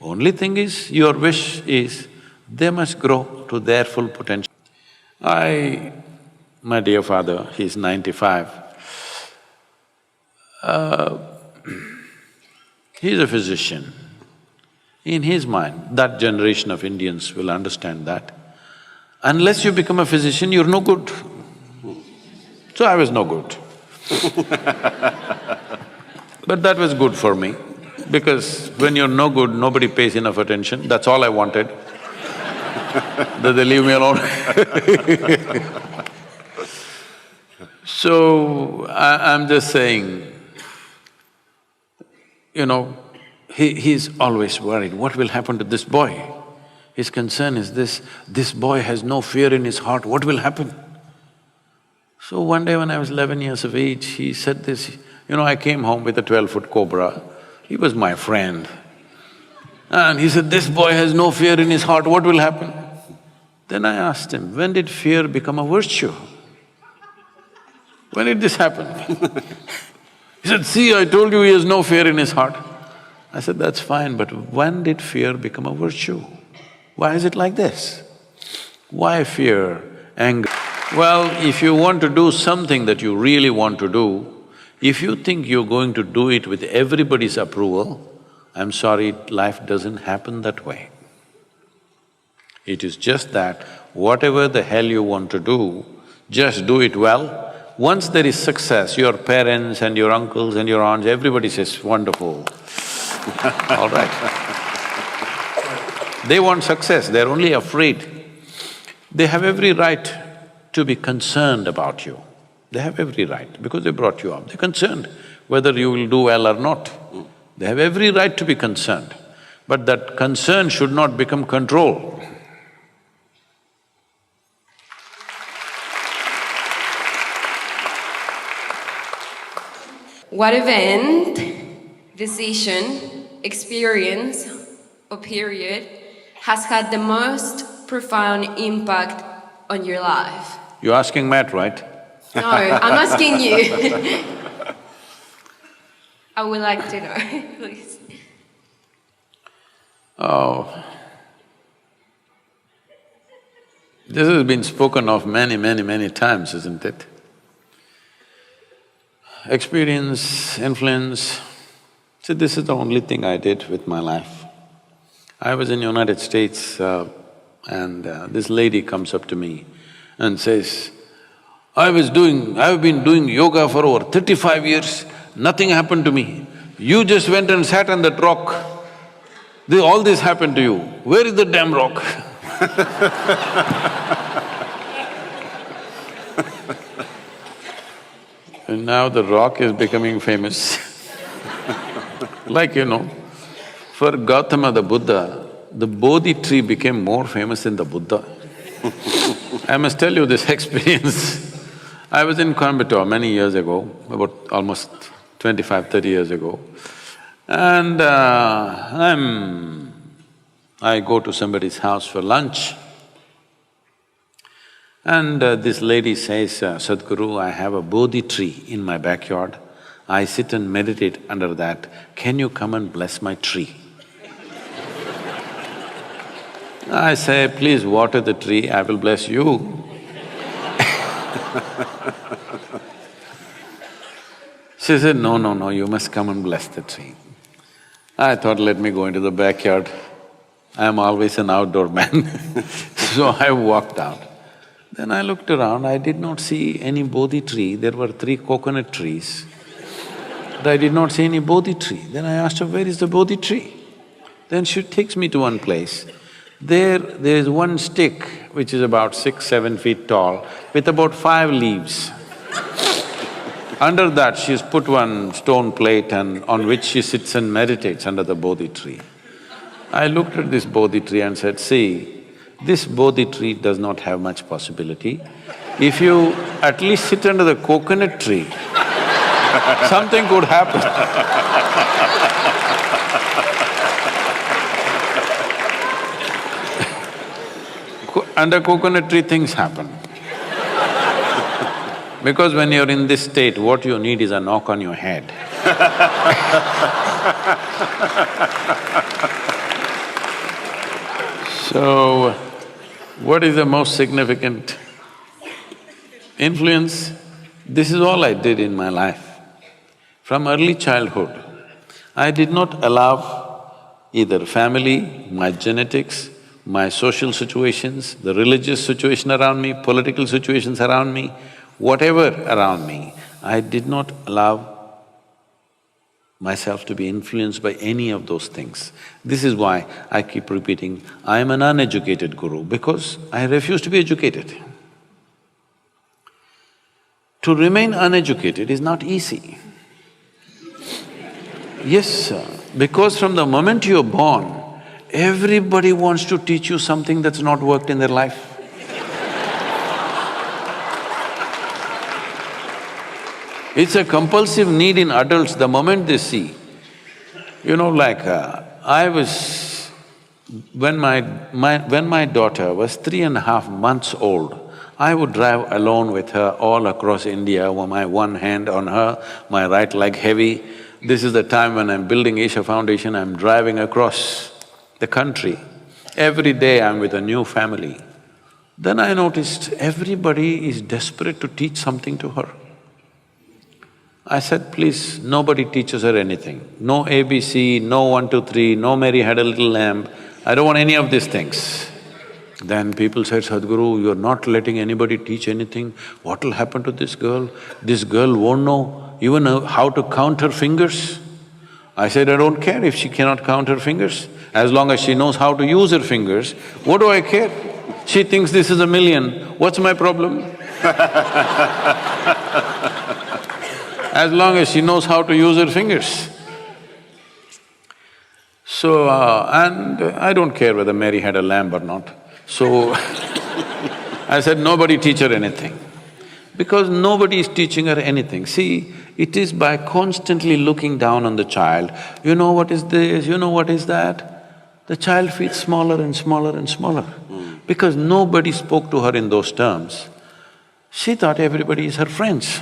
Only thing is, your wish is, they must grow to their full potential. My dear father, he's 95. He's a physician. In his mind, that generation of Indians will understand that. Unless you become a physician, you're no good. So I was no good. But that was good for me, because when you're no good, nobody pays enough attention, that's all I wanted. That they leave me alone. So, I'm just saying, he's always worried, what will happen to this boy? His concern is this boy has no fear in his heart, what will happen? So one day when I was 11 years of age, he said this, I came home with a 12-foot cobra, he was my friend. And he said, this boy has no fear in his heart, what will happen? Then I asked him, when did fear become a virtue? When did this happen? He said, see, I told you he has no fear in his heart. I said, that's fine, but when did fear become a virtue? Why is it like this? Why fear, anger? Well, if you want to do something that you really want to do, if you think you're going to do it with everybody's approval, I'm sorry, life doesn't happen that way. It is just that whatever the hell you want to do, just do it well. Once there is success, your parents and your uncles and your aunts, everybody says, wonderful. All right. They want success, they're only afraid. They have every right to be concerned about you. They have every right, because they brought you up. They're concerned whether you will do well or not. They have every right to be concerned, but that concern should not become control. What event, decision, experience, or period has had the most profound impact on your life? You're asking Matt, right? No, I'm asking you. I would like to know, please. Oh. This has been spoken of many times, isn't it? Experience, influence. See, this is the only thing I did with my life. I was in United States and this lady comes up to me and says, I've been doing yoga for over 35 years, nothing happened to me. You just went and sat on that rock. All this happened to you. Where is the damn rock? And now the rock is becoming famous. Like, for Gautama the Buddha, the Bodhi tree became more famous than the Buddha. I must tell you this experience. I was in Coimbatore many years ago, about almost 25–30 years ago, and I go to somebody's house for lunch, and this lady says, Sadhguru, I have a Bodhi tree in my backyard. I sit and meditate under that. Can you come and bless my tree? I say, please water the tree, I will bless you. She said, no, you must come and bless the tree. I thought, let me go into the backyard. I'm always an outdoor man. So I walked out. Then I looked around, I did not see any Bodhi tree. There were 3 coconut trees, but I did not see any Bodhi tree. Then I asked her, where is the Bodhi tree? Then she takes me to one place. There is one stick which is about 6–7 feet tall with about 5 leaves. Under that she's put one stone plate and on which she sits and meditates under the Bodhi tree. I looked at this Bodhi tree and said, see, this Bodhi tree does not have much possibility. If you at least sit under the coconut tree, something could happen. Under coconut tree, things happen. Because when you're in this state, what you need is a knock on your head. So, what is the most significant influence? This is all I did in my life. From early childhood, I did not allow either family, my genetics, my social situations, the religious situation around me, political situations around me, whatever around me, I did not allow myself to be influenced by any of those things. This is why I keep repeating, I am an uneducated guru, because I refuse to be educated. To remain uneducated is not easy. Yes, sir, because from the moment you're born, everybody wants to teach you something that's not worked in their life. It's a compulsive need in adults the moment they see. When my daughter was 3.5 months old, I would drive alone with her all across India, with my one hand on her, my right leg heavy. This is the time when I'm building Isha Foundation, I'm driving across the country. Every day I'm with a new family. Then I noticed everybody is desperate to teach something to her. I said, please, nobody teaches her anything. No ABC, no 1, 2, 3, no Mary had a little lamb. I don't want any of these things. Then people said, Sadhguru, you're not letting anybody teach anything. What will happen to this girl? This girl won't know even how to count her fingers. I said, I don't care if she cannot count her fingers. As long as she knows how to use her fingers, what do I care? She thinks this is 1,000,000, what's my problem? As long as she knows how to use her fingers. So, and I don't care whether Mary had a lamb or not. So, I said, nobody teach her anything. Because nobody is teaching her anything. See, it is by constantly looking down on the child, you know what is this, you know what is that. the child feels smaller and smaller and smaller. Because nobody spoke to her in those terms, she thought everybody is her friends.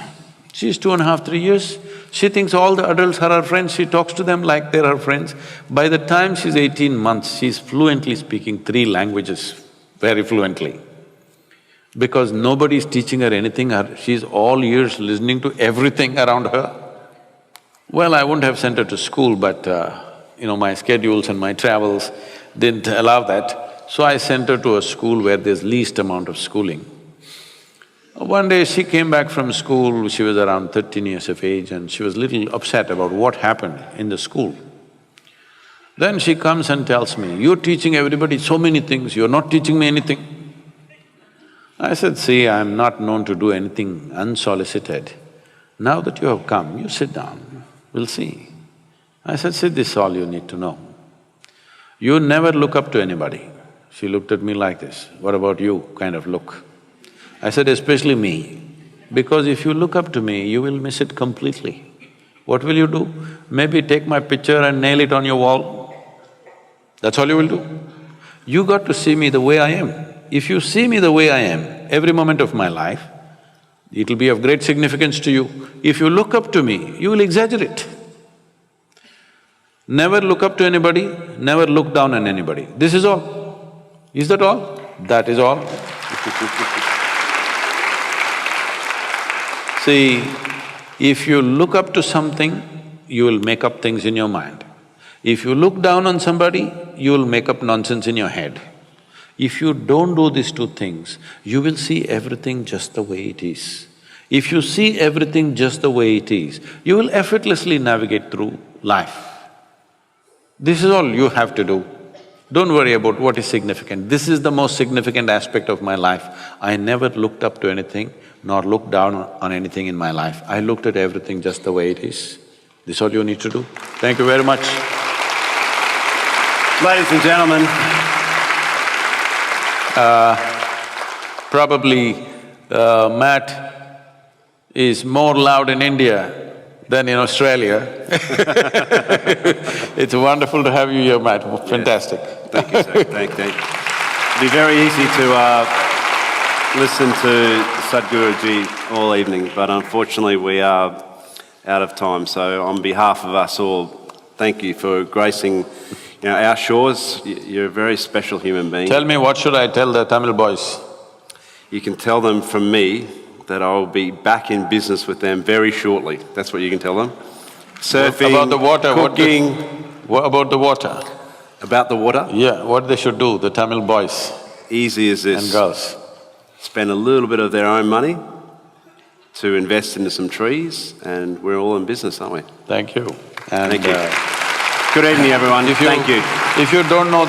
She's 2.5, 3 years, she thinks all the adults are her friends, she talks to them like they're her friends. By the time she's 18 months, she's fluently speaking 3 languages, very fluently. Because nobody's teaching her anything, she's all ears listening to everything around her. Well, I wouldn't have sent her to school, but my schedules and my travels didn't allow that. So I sent her to a school where there's least amount of schooling. One day she came back from school, she was around 13 years of age and she was little upset about what happened in the school. Then she comes and tells me, "You're teaching everybody so many things, you're not teaching me anything." I said, "See, I'm not known to do anything unsolicited. Now that you have come, you sit down, we'll see." I said, "See, this is all you need to know. You never look up to anybody." She looked at me like this, "What about you?" kind of look. I said, "Especially me, because if you look up to me, you will miss it completely. What will you do? Maybe take my picture and nail it on your wall. That's all you will do. You got to see me the way I am. If you see me the way I am, every moment of my life, it'll be of great significance to you. If you look up to me, you will exaggerate. Never look up to anybody, never look down on anybody. This is all. Is that all? That is all." See, if you look up to something, you will make up things in your mind. If you look down on somebody, you will make up nonsense in your head. If you don't do these 2 things, you will see everything just the way it is. If you see everything just the way it is, you will effortlessly navigate through life. This is all you have to do. Don't worry about what is significant. This is the most significant aspect of my life. I never looked up to anything, nor looked down on anything in my life. I looked at everything just the way it is. This is all you need to do. Thank you very much. Ladies and gentlemen, probably Matt is more loud in India than in Australia. It's wonderful to have you here, Matt. Fantastic. thank you, sir. Thank you. It'd be very easy to listen to Sadhguru-ji all evening, but unfortunately we are out of time. So on behalf of us all, thank you for gracing our shores. You're a very special human being. Tell me, what should I tell the Tamil boys? You can tell them from me that I will be back in business with them very shortly. That's what you can tell them. Surfing, about the water, cooking. What about the water? About the water? Yeah, what they should do, the Tamil boys. Easy as this. And girls. Spend a little bit of their own money to invest into some trees, and we're all in business, aren't we? Thank you. And thank you. Good evening, everyone. Thank you. If you don't know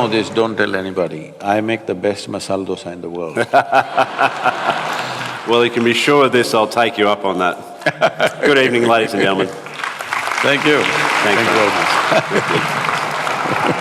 this, don't tell anybody. I make the best masala dosa in the world. Well, you can be sure of this, I'll take you up on that. Good evening, ladies and gentlemen. Thank you. Thank you very much.